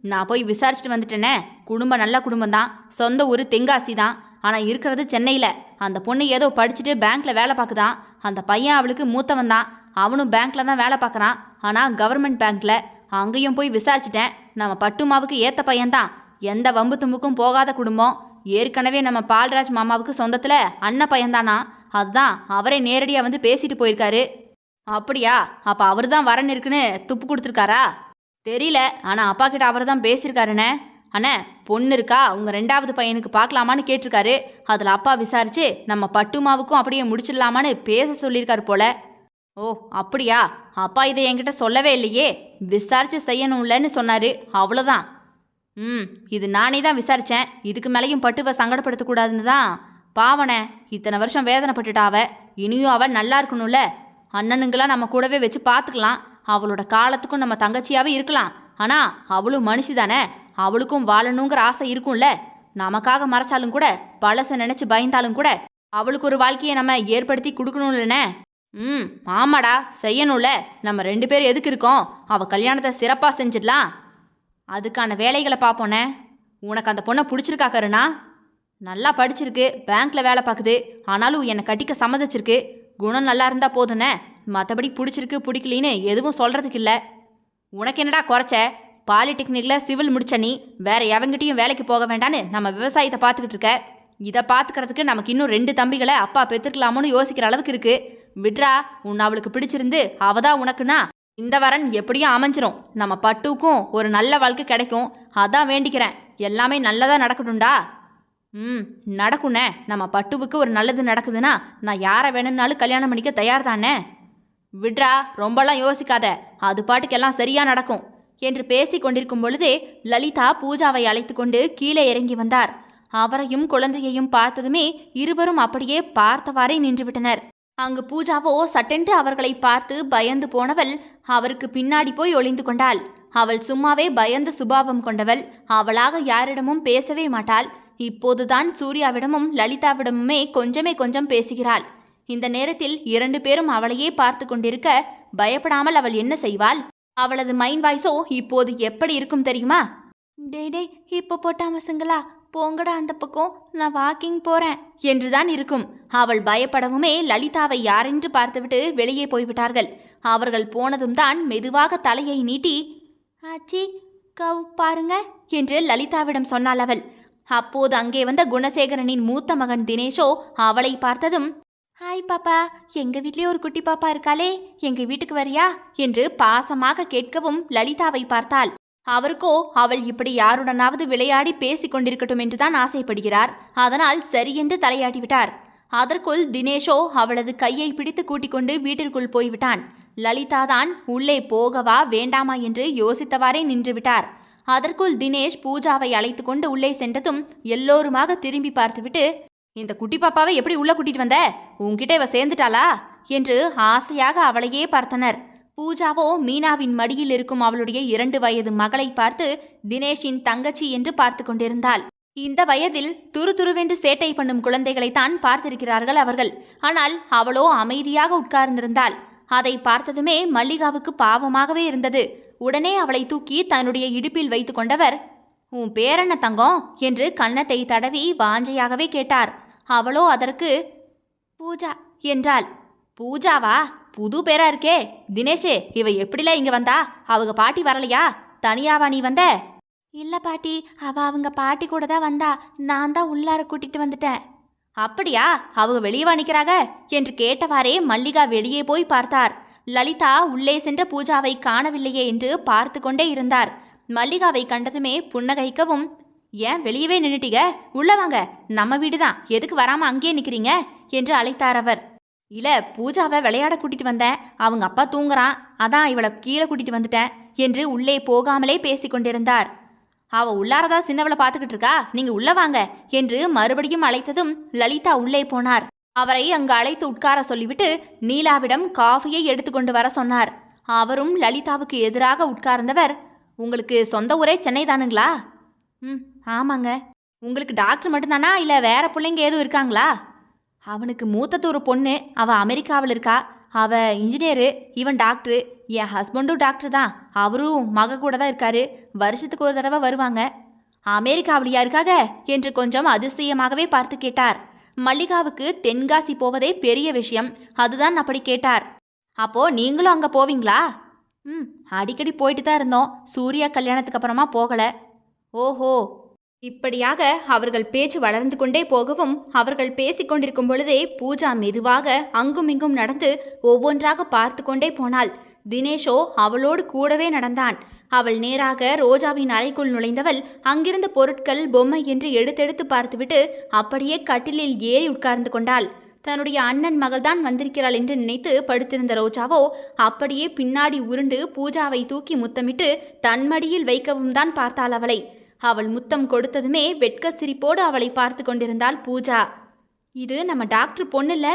S1: நான் போய் விசாரிச்சுட்டு வந்துட்டேனே. குடும்பம் நல்ல குடும்பம் தான். சொந்த ஊர் தென்காசி தான். ஆனால் இருக்கிறது சென்னையில். அந்த பொண்ணு ஏதோ படிச்சுட்டு பேங்க்ல வேலை பார்க்குதான். அந்த பையன் அவளுக்கு மூத்தவன் தான். அவனும் பேங்க்ல தான் வேலை பார்க்குறான். ஆனால் கவர்மெண்ட் பேங்க்ல. அங்கேயும் போய் விசாரிச்சிட்டேன். நம்ம பட்டுமாவுக்கு ஏற்ற பையன்தான். எந்த வம்பு தும்புக்கும் போகாத குடும்பம். ஏற்கனவே நம்ம பால்ராஜ் மாமாவுக்கு சொந்தத்துல அண்ணன் பையன்தானா. அதுதான் அவரே நேரடியாக வந்து பேசிட்டு போயிருக்காரு. அப்படியா? அப்போ அவர் தான் வரன் இருக்குன்னு துப்பு கொடுத்துருக்காரா? தெரியல. ஆனால் அப்பா கிட்ட அவர் தான் பேசியிருக்காருண்ணே. அண்ணே, பொண்ணு இருக்கா, உங்கள் 2வது பையனுக்கு பார்க்கலாமான்னு கேட்டிருக்காரு. அதில் அப்பா விசாரிச்சு நம்ம பட்டுமாவுக்கும் அப்படியே முடிச்சிடலாமான்னு பேச சொல்லியிருக்காரு போல. ஓ அப்படியா? அப்பா இதை என்கிட்ட சொல்லவே இல்லையே. விசாரிச்சு செய்யணும்லன்னு சொன்னாரு. அவ்வளோதான். இது நானே தான் விசாரித்தேன். இதுக்கு மேலேயும் பட்டுவை சங்கடப்படுத்தக்கூடாதுன்னு தான். பாவனே, இத்தனை வருஷம் வேதனைப்பட்டுட்டாவ. இனியும் அவள் நல்லா இருக்கணும்ல. அண்ணனுங்களாம் நம்ம கூடவே வச்சு பார்த்துக்கலாம். அவளோட காலத்துக்கும் நம்ம தங்கச்சியாவே இருக்கலாம். ஆனால் அவளும் மனுஷி தானே. அவளுக்கும் வாழணுங்கிற ஆசை இருக்கும்ல. நமக்காக மறைச்சாலும் கூட, பழசை நினைச்சு பயந்தாலும் கூட அவளுக்கு ஒரு வாழ்க்கையை நம்ம ஏற்படுத்தி கொடுக்கணும்லண்ணே. ஆமாடா, செய்யணும்ல. நம்ம 2 பேரும் எதுக்கு இருக்கோம்? அவள் கல்யாணத்தை சிறப்பாக செஞ்சிடலாம். அதுக்கான வேலைகளை பார்ப்போண்ணே. உனக்கு அந்த பொண்ணை பிடிச்சிருக்கா கருணா? நல்லா படிச்சிருக்கு, பேங்க்ல வேலை பார்க்குது. ஆனாலும் என்னை கட்டிக்க சம்மதிச்சிருக்கு. குணம் நல்லா இருந்தா போதுண்ணே. மற்றபடி பிடிச்சிருக்கு பிடிக்கலின்னு எதுவும் சொல்றதுக்கு இல்லை. உனக்கு என்னடா குறைச்ச? பாலிடெக்னிக்ல சிவில் முடிச்ச நீ வேற எவங்கிட்டையும் வேலைக்கு போக வேண்டான்னு நம்ம விவசாயத்தை பார்த்துக்கிட்டு இருக்க. இதை பார்த்துக்கிறதுக்கு நமக்கு இன்னும் 2 தம்பிகளை அப்பா பெற்றுக்கலாமோன்னு யோசிக்கிற அளவுக்கு இருக்கு. விட்ரா. உன்னை அவளுக்கு பிடிச்சிருந்து அவதான் உனக்குன்னா இந்த வரன் எப்படியும் அமைஞ்சிரும். நம்ம பட்டுக்கும் ஒரு நல்ல வாழ்க்கை கிடைக்கும். அதான் வேண்டிக்கிறேன். எல்லாமே நல்லதா நடக்கட்டும்டா. நடக்குண்ணே. நம்ம பட்டுவுக்கு ஒரு நல்லது நடக்குதுன்னா நான் யாரை வேணும்னாலும் கல்யாணம் பண்ணிக்க தயார் தானே. விட்ரா, ரொம்பலாம் யோசிக்காத. அது பாட்டுக்கெல்லாம் சரியா நடக்கும் என்று பேசி கொண்டிருக்கும் பொழுதே லலிதா பூஜாவை அழைத்து கொண்டு கீழே இறங்கி வந்தார். அவரையும் குழந்தையையும் பார்த்ததுமே இருவரும் அப்படியே பார்த்தவாறே நின்றுவிட்டனர். அங்கு பூஜாவோ சட்டென்று அவர்களை பார்த்து பயந்து போனவள் அவருக்கு பின்னாடி போய் ஒளிந்து கொண்டாள். அவள் சும்மாவே பயந்த சுபாவம் கொண்டவள். அவளாக யாரிடமும் பேசவே மாட்டாள். இப்போதுதான் சூர்யாவிடமும் லலிதாவிடமுமே கொஞ்சம் பேசுகிறாள். இந்த நேரத்தில் 2 பேரும் அவளையே பார்த்து கொண்டிருக்க பயப்படாமல் அவள் என்ன செய்வாள்? அவளது மைண்ட் வாய்ஸோ இப்போது எப்படி இருக்கும் தெரியுமா? டேய், இப்போ போட்டாமசுங்களா, போங்கடா அந்த பக்கம், நான் வாக்கிங் போறேன் என்றுதான் இருக்கும். அவள் பயப்படவுமே லலிதாவை யாரென்று பார்த்துவிட்டு வெளியே போய்விட்டார்கள். அவர்கள் போனதும் தான் மெதுவாக தலையை நீட்டி, ஆச்சி கவ் பாருங்க என்று லலிதாவிடம் சொன்னாள் அவள். அப்போது அங்கே வந்த குணசேகரனின் மூத்த மகன் தினேஷோ அவளை பார்த்ததும், ஹாய் பாப்பா, எங்க வீட்லயே ஒரு குட்டி பாப்பா இருக்காளே, எங்க வீட்டுக்கு வரியா என்று பாசமாக கேட்கவும் லலிதாவை பார்த்தாள். அவருக்கோ அவள் இப்படி யாருடனாவது விளையாடி பேசிக் கொண்டிருக்கட்டும் என்றுதான் ஆசைப்படுகிறார். அதனால் சரியென்று தலையாட்டிவிட்டார். அதற்குள் தினேஷோ அவளது கையை பிடித்து கூட்டிக் கொண்டு வீட்டிற்குள் போய்விட்டான். லலிதா தான் உள்ளே போகவா வேண்டாமா என்று யோசித்தவாறே நின்றுவிட்டார். அதற்குள் தினேஷ் பூஜாவை அழைத்து கொண்டு உள்ளே சென்றதும் எல்லோருமாக திரும்பி பார்த்துவிட்டு, இந்த குட்டி பாப்பாவை எப்படி உள்ள கூட்டிட்டு வந்த? உன்கிட்ட இவ சேர்ந்துட்டாளா என்று ஆசையாக அவளையே பார்த்தனர். பூஜாவோ மீனாவின் மடியில் இருக்கும் அவளுடைய 2 வயது மகளை பார்த்து தினேஷின் தங்கச்சி என்று பார்த்து கொண்டிருந்தாள். இந்த வயதில் துருதுருவென்று சேட்டை பண்ணும் குழந்தைகளைத்தான் பார்த்திருக்கிறார்கள் அவர்கள். ஆனால் அவளோ அமைதியாக உட்கார்ந்திருந்தாள். அதை பார்த்ததுமே மல்லிகாவுக்கு பாவமாகவே இருந்தது. உடனே அவளை தூக்கி தன்னுடைய இடுப்பில் வைத்து கொண்டவர், உன் பேரென்ன தங்கம் என்று கன்னத்தை தடவி வாஞ்சையாகவே கேட்டார். அவளோ அதற்கு பூஜா என்றாள். பூஜாவா? புது பேரா இருக்கே. தினேஷே, இவ எப்படில இங்க வந்தா? அவங்க பாட்டி வரலையா? தனியாவா நீ வந்த? இல்ல பாட்டி, அவங்க பாட்டி கூட தான் வந்தா. நான் தான் உள்ளார கூட்டிட்டு வந்துட்டேன். அப்படியா? அவங்க வெளியே நிற்கிறாங்க என்று கேட்டவாறே மல்லிகா வெளியே போய் பார்த்தார். லலிதா உள்ளே சென்ற பூஜாவை காணவில்லையே என்று பார்த்து கொண்டே இருந்தார். மல்லிகாவை கண்டதுமே புன்னகைக்கவும், ஏன் வெளியவே நின்னுட்டீங்க? உள்ள வாங்க, நம்ம வீடுதான், எதுக்கு வராம அங்கேயே நிக்கிறீங்க என்று அழைத்தார் அவர். இல்ல, பூஜாவை விளையாட கூட்டிட்டு வந்தேன். அவங்க அப்பா தூங்குறான், அதான் இவளை கீழே கூட்டிட்டு வந்துட்டேன் என்று உள்ளே போகாமலே பேசி கொண்டிருந்தார். அவ உள்ளாரதா சின்னவளை பார்த்துக்கிட்டு இருக்கா, நீங்க உள்ள வாங்க என்று மறுபடியும் அழைத்ததும் லலிதா உள்ளே போனார். அவரை அங்கு அழைத்து உட்கார சொல்லிவிட்டு நீலாவிடம் காஃபியை எடுத்துக்கொண்டு வர சொன்னார். அவரும் லலிதாவுக்கு எதிராக உட்கார்ந்தவர், உங்களுக்கு சொந்த ஊரே சென்னை தானுங்களா? ஆமாங்க. உங்களுக்கு டாக்டர் மட்டும்தானா இல்ல வேற பிள்ளைங்க எதுவும் இருக்காங்களா? அவனுக்கு மூத்தது ஒரு பொண்ணு, அவ அமெரிக்காவில் இருக்கா. அவ இன்ஜினியரு, இவன் டாக்டரு. என் ஹஸ்பண்டும் டாக்டர் தான், அவரும் மக கூட தான் இருக்காரு. வருஷத்துக்கு ஒரு தடவை வருவாங்க. அமெரிக்காவிலையா இருக்காக என்று கொஞ்சம் அதிசயமாகவே பார்த்து கேட்டார். மல்லிகாவுக்கு தென்காசி போவதே பெரிய விஷயம், அதுதான் அப்படி கேட்டார். அப்போ நீங்களும் அங்க போவீங்களா? அடிக்கடி போயிட்டு தான் இருந்தோம், சூர்யா கல்யாணத்துக்கு அப்புறமா போகல. ஓஹோ. இப்படியாக அவர்கள் பேச்சு வளர்ந்து கொண்டே போகவும் அவர்கள் பேசிக்கொண்டிருக்கும் பொழுதே பூஜா மெதுவாக அங்கும் இங்கும் நடந்து ஒவ்வொன்றாக பார்த்து கொண்டே போனாள். தினேஷோ அவளோடு கூடவே நடந்தான். அவள் நேராக ரோஜாவின் அறைக்குள் நுழைந்தவள் அங்கிருந்த பொருட்கள் பொம்மை என்று எடுத்தெடுத்து பார்த்துவிட்டு அப்படியே கட்டிலில் ஏறி உட்கார்ந்து கொண்டாள். தன்னுடைய அண்ணன் மகள்தான் வந்திருக்கிறாள் என்று நினைத்து படுத்திருந்த ரோஜாவோ அப்படியே பின்னாடி உருண்டு பூஜாவை தூக்கி முத்தமிட்டு தன் மடியில் வைக்கவும் தான் பார்த்தாள் அவளை. அவள் முத்தம் கொடுத்ததுமே வெட்க சிரிப்போடு அவளை பார்த்து கொண்டிருந்தாள் பூஜா. இது நம்ம டாக்டர் பொண்ணுல்ல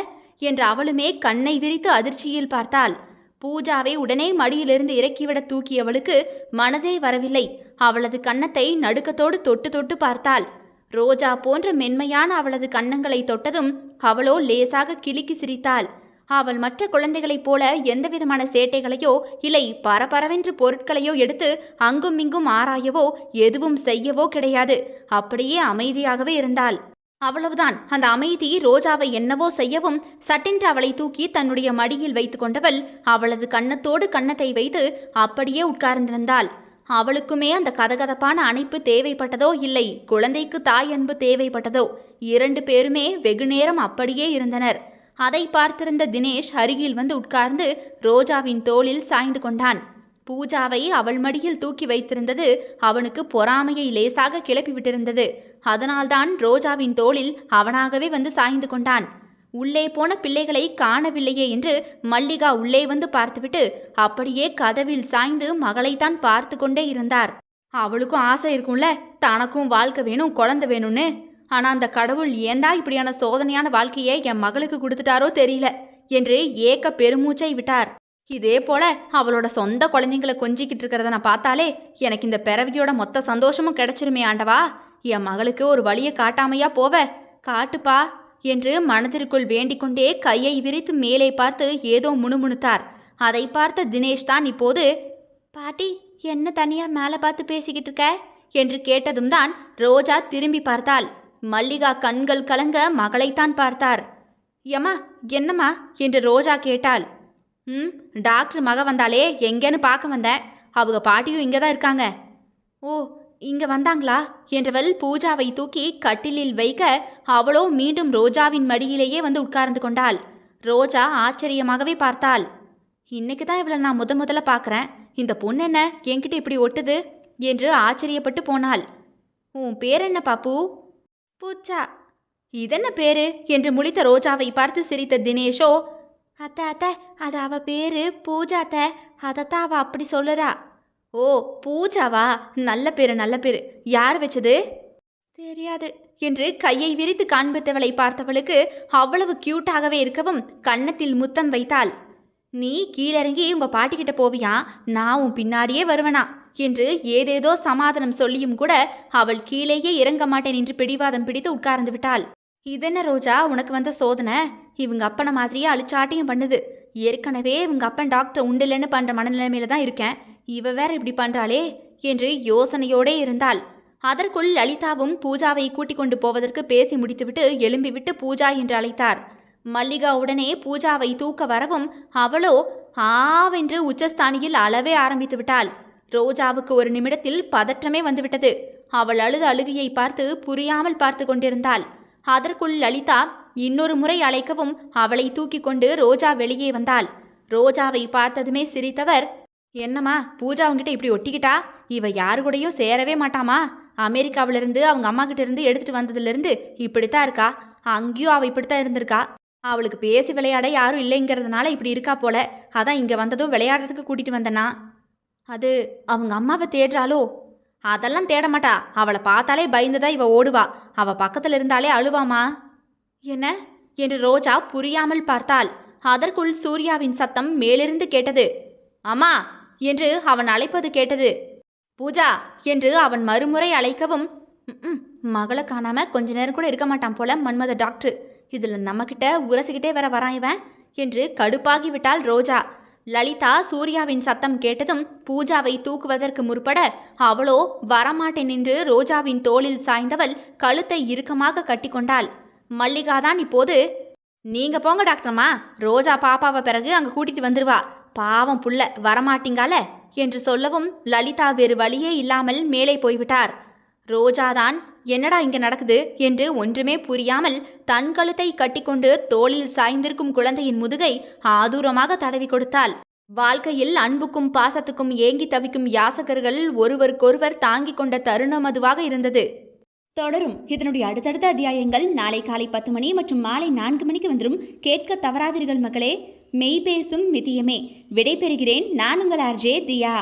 S1: என்று அவளுமே கண்ணை விரித்து அதிர்ச்சியில் பார்த்தாள். பூஜாவை உடனே மடியிலிருந்து இறக்கிவிட தூக்கியவளுக்கு மனதே வரவில்லை. அவளது கன்னத்தை நடுக்கத்தோடு தொட்டு தொட்டு பார்த்தாள். ரோஜா போன்ற மென்மையான அவளது கன்னங்களை தொட்டதும் அவளோ லேசாக கிலுக்கி சிரித்தாள். அவள் மற்ற குழந்தைகளைப் போல எந்தவிதமான சேட்டைகளையோ இல்லை பரபரவென்று பொருட்களையோ எடுத்து அங்கும் இங்கும் ஆராயவோ எதுவும் செய்யவோ கிடையாது. அப்படியே அமைதியாகவே இருந்தாள். அவ்வளவுதான். அந்த அமைதி ரோஜாவை என்னவோ செய்யவும் சட்டென்று அவளை தூக்கி தன்னுடைய மடியில் வைத்து கொண்டவள் அவளது கன்னத்தோடு கன்னத்தை வைத்து அப்படியே உட்கார்ந்திருந்தாள். அவளுக்குமே அந்த கதகதப்பான அணைப்பு தேவைப்பட்டதோ இல்லை குழந்தைக்கு தாய் அன்பு தேவைப்பட்டதோ, இரண்டு பேருமே வெகுநேரம் அப்படியே இருந்தனர். அதை பார்த்திருந்த தினேஷ் அருகில் வந்து உட்கார்ந்து ரோஜாவின் தோளில் சாய்ந்து கொண்டான். பூஜாவை அவள் மடியில் தூக்கி வைத்திருந்தது அவனுக்கு பொறாமையை லேசாக கிளப்பி விட்டிருந்தது. அதனால்தான் ரோஜாவின் தோளில் அவனாகவே வந்து சாய்ந்து கொண்டான். உள்ளே போன பிள்ளைகளை காணவில்லையே என்று மல்லிகா உள்ளே வந்து பார்த்துவிட்டு அப்படியே கதவில் சாய்ந்து மகளைத்தான் பார்த்து கொண்டே இருந்தார். அவளுக்கும் ஆசை இருக்கும்ல, தனக்கும் வாழ்க்கை வேணும், குழந்தை வேணும்னு. ஆனா அந்த கடவுள் ஏந்தா இப்படியான சோதனையான வாழ்க்கையை என் மகளுக்கு கொடுத்துட்டாரோ தெரியல என்று ஏக்க பெருமூச்சை விட்டார். இதே போல அவளோட சொந்த குழந்தைங்களை கொஞ்சிக்கிட்டு இருக்கிறத நான் பார்த்தாலே எனக்கு இந்த பிறவியோட மொத்த சந்தோஷமும் கிடைச்சிருமே ஆண்டவா. என் மகளுக்கு ஒரு வழியை காட்டாமையா போவ, காட்டுப்பா என்று மனதிற்குள் வேண்டிக் கொண்டே கையை விரித்து மேலே பார்த்து ஏதோ முணுமுணுத்தார். அதை பார்த்த தினேஷ் தான் இப்போது, பாட்டி என்ன தனியா மேலே பார்த்து பேசிக்கிட்டு இருக்க என்று கேட்டதும் தான் ரோஜா திரும்பி பார்த்தாள். மல்லிகா கண்கள் கலங்க மகளைத்தான் பார்த்தார். யம்மா என்னம்மா என்று ரோஜா கேட்டாள். டாக்டர் மக வந்தாலே எங்கேன்னு பார்க்க வந்தேன், அவங்க பாட்டியும் இங்கே தான் இருக்காங்க. ஓ இங்க வந்தாங்களா என்றவள் பூஜாவை தூக்கி கட்டிலில் வைக்க அவளோ மீண்டும் ரோஜாவின் மடியிலேயே வந்து உட்கார்ந்து கொண்டாள். ரோஜா ஆச்சரியமாகவே பார்த்தாள். இன்னைக்கு தான் இவளை நான் முதல்ல பார்க்குறேன், இந்த பொண்ணு என்ன என்கிட்ட இப்படி ஒட்டுது என்று ஆச்சரியப்பட்டு போனாள். உன் பேர் என்ன பாப்பு? பூஜா. இதென்ன பேரு என்று முழித்த ரோஜாவை பார்த்து சிரித்த தினேஷோ, அத்த அத்த அது அவ பேரு பூஜாத்த, அதைத்தான் அவ அப்படி சொல்லுறா. ஓ பூஜாவா, நல்ல பேரு நல்ல பேரு, யார் வச்சது? தெரியாது என்று கையை விரித்து காண்பித்தவளை பார்த்தவளுக்கு அவ்வளவு கியூட்டாகவே இருக்கவும் கன்னத்தில் முத்தம் வைத்தாள். நீ கீழிறங்கி உங்க பாட்டிக்கிட்ட போவியா, நான் உன் பின்னாடியே வருவனா என்று ஏதேதோ சமாதானம் சொல்லியும் கூட அவள் கீழேயே இறங்க மாட்டேன் என்று பிடிவாதம் பிடித்து உட்கார்ந்து விட்டாள். இதென்ன ரோஜா உனக்கு வந்த சோதனை, இவங்க அப்பனை மாதிரியே அழிச்சாட்டியும் பண்ணுது. ஏற்கனவே இவங்க அப்பன் டாக்டர் உண்டில்லைன்னு பண்ற மனநிலைமையில தான் இருக்கேன், இவ வேற இப்படி பண்றாளே என்று யோசனையோடே இருந்தாள். அதற்குள் லலிதாவும் பூஜாவை கூட்டிக் கொண்டு போவதற்கு பேசி முடித்துவிட்டு எழும்பிவிட்டு பூஜா என்று அழைத்தார். மல்லிகா உடனே பூஜாவை தூக்க வரவும் அவளோ ஆவென்று உச்சஸ்தானியில் அழவே ஆரம்பித்து விட்டாள். ரோஜாவுக்கு ஒரு நிமிடத்தில் பதற்றமே வந்துவிட்டது. அவள் அழுத அழுகையை பார்த்து புரியாமல் பார்த்து கொண்டிருந்தாள். அதற்குள் லலிதா இன்னொரு முறை அழைக்கவும் அவளை தூக்கி கொண்டு ரோஜா வெளியே வந்தாள். ரோஜாவை பார்த்ததுமே சிரித்தவர், என்னம்மா பூஜா உங்ககிட்ட இப்படி ஒட்டிக்கிட்டா, இவ யாரு கூடயும் சேரவே மாட்டாமா, அமெரிக்காவிலிருந்து அவங்க அம்மா கிட்ட இருந்து எடுத்துட்டு வந்ததுலேருந்து இப்படித்தான் இருக்கா, அங்கேயும் அவள் இப்படித்தான் இருந்திருக்கா, அவளுக்கு பேசி விளையாட யாரும் இல்லைங்கிறதுனால இப்படி இருக்கா போல, அதான் இங்கே வந்ததும் விளையாடுறதுக்கு கூட்டிட்டு வந்தனா. அது அவங்க அம்மாவை தேடுறாளோ? அதெல்லாம் தேட மாட்டா. அவளை பார்த்தாலே பயந்துதா இவ ஓடுவா. அவ பக்கத்துல இருந்தாலே அழுவாமா. என்ன என்று ரோஜா புரியாமல் பார்த்தாள். அதற்குள் சூர்யாவின் சத்தம் மேலிருந்து கேட்டது. அம்மா என்று அவன் அழைப்பது கேட்டது. பூஜா என்று அவன் மறுமுறை அழைக்கவும், மகளை காணாம கொஞ்ச நேரம் கூட இருக்க மாட்டான் போல மன்மத டாக்டர். இதுல நம்ம கிட்ட உரசிக்கிட்டே வேற வரான் இவன் என்று கடுப்பாகிவிட்டாள் ரோஜா. லலிதா சூர்யாவின் சத்தம் கேட்டதும் பூஜாவை தூக்குவதற்கு முற்பட அவளோ வரமாட்டேன் என்று ரோஜாவின் தோளில் சாய்ந்தவள் கழுத்தை இறுக்கமாக கட்டிக்கொண்டாள். மல்லிகாதான் இப்போது, நீங்க போங்க டாக்டர்மா, ரோஜா பாப்பாவை பிறகு அங்க கூட்டிட்டு வந்துருவா, பாவம் புள்ள வரமாட்டீங்கால என்று சொல்லவும் லலிதா வேறு வழியே இல்லாமல் மேலே போய்விட்டார். ரோஜாதான் என்னடா இங்க நடக்குது என்று ஒன்றுமே புரியாமல் தன் கழுத்தை கட்டிக்கொண்டு தோளில் சாய்ந்திருக்கும் குழந்தையின் முதுகை ஆதூரமாக தடவி கொடுத்தாள். வாழ்க்கையில் அன்புக்கும் பாசத்துக்கும் ஏங்கி தவிக்கும் யாசகர்கள் ஒருவருக்கொருவர் தாங்கிக் கொண்ட தருணம் அதுவாக இருந்தது. தொடரும் இதனுடைய அடுத்தடுத்த அத்தியாயங்கள் நாளை காலை 10 மணி மற்றும் மாலை 4 மணிக்கு வந்துடும். கேட்க தவறாதீர்கள் மக்களே. மெய் பேசும் மிதியமே. விடை பெறுகிறேன். நான் உங்கள் ஆர்ஜே தியா.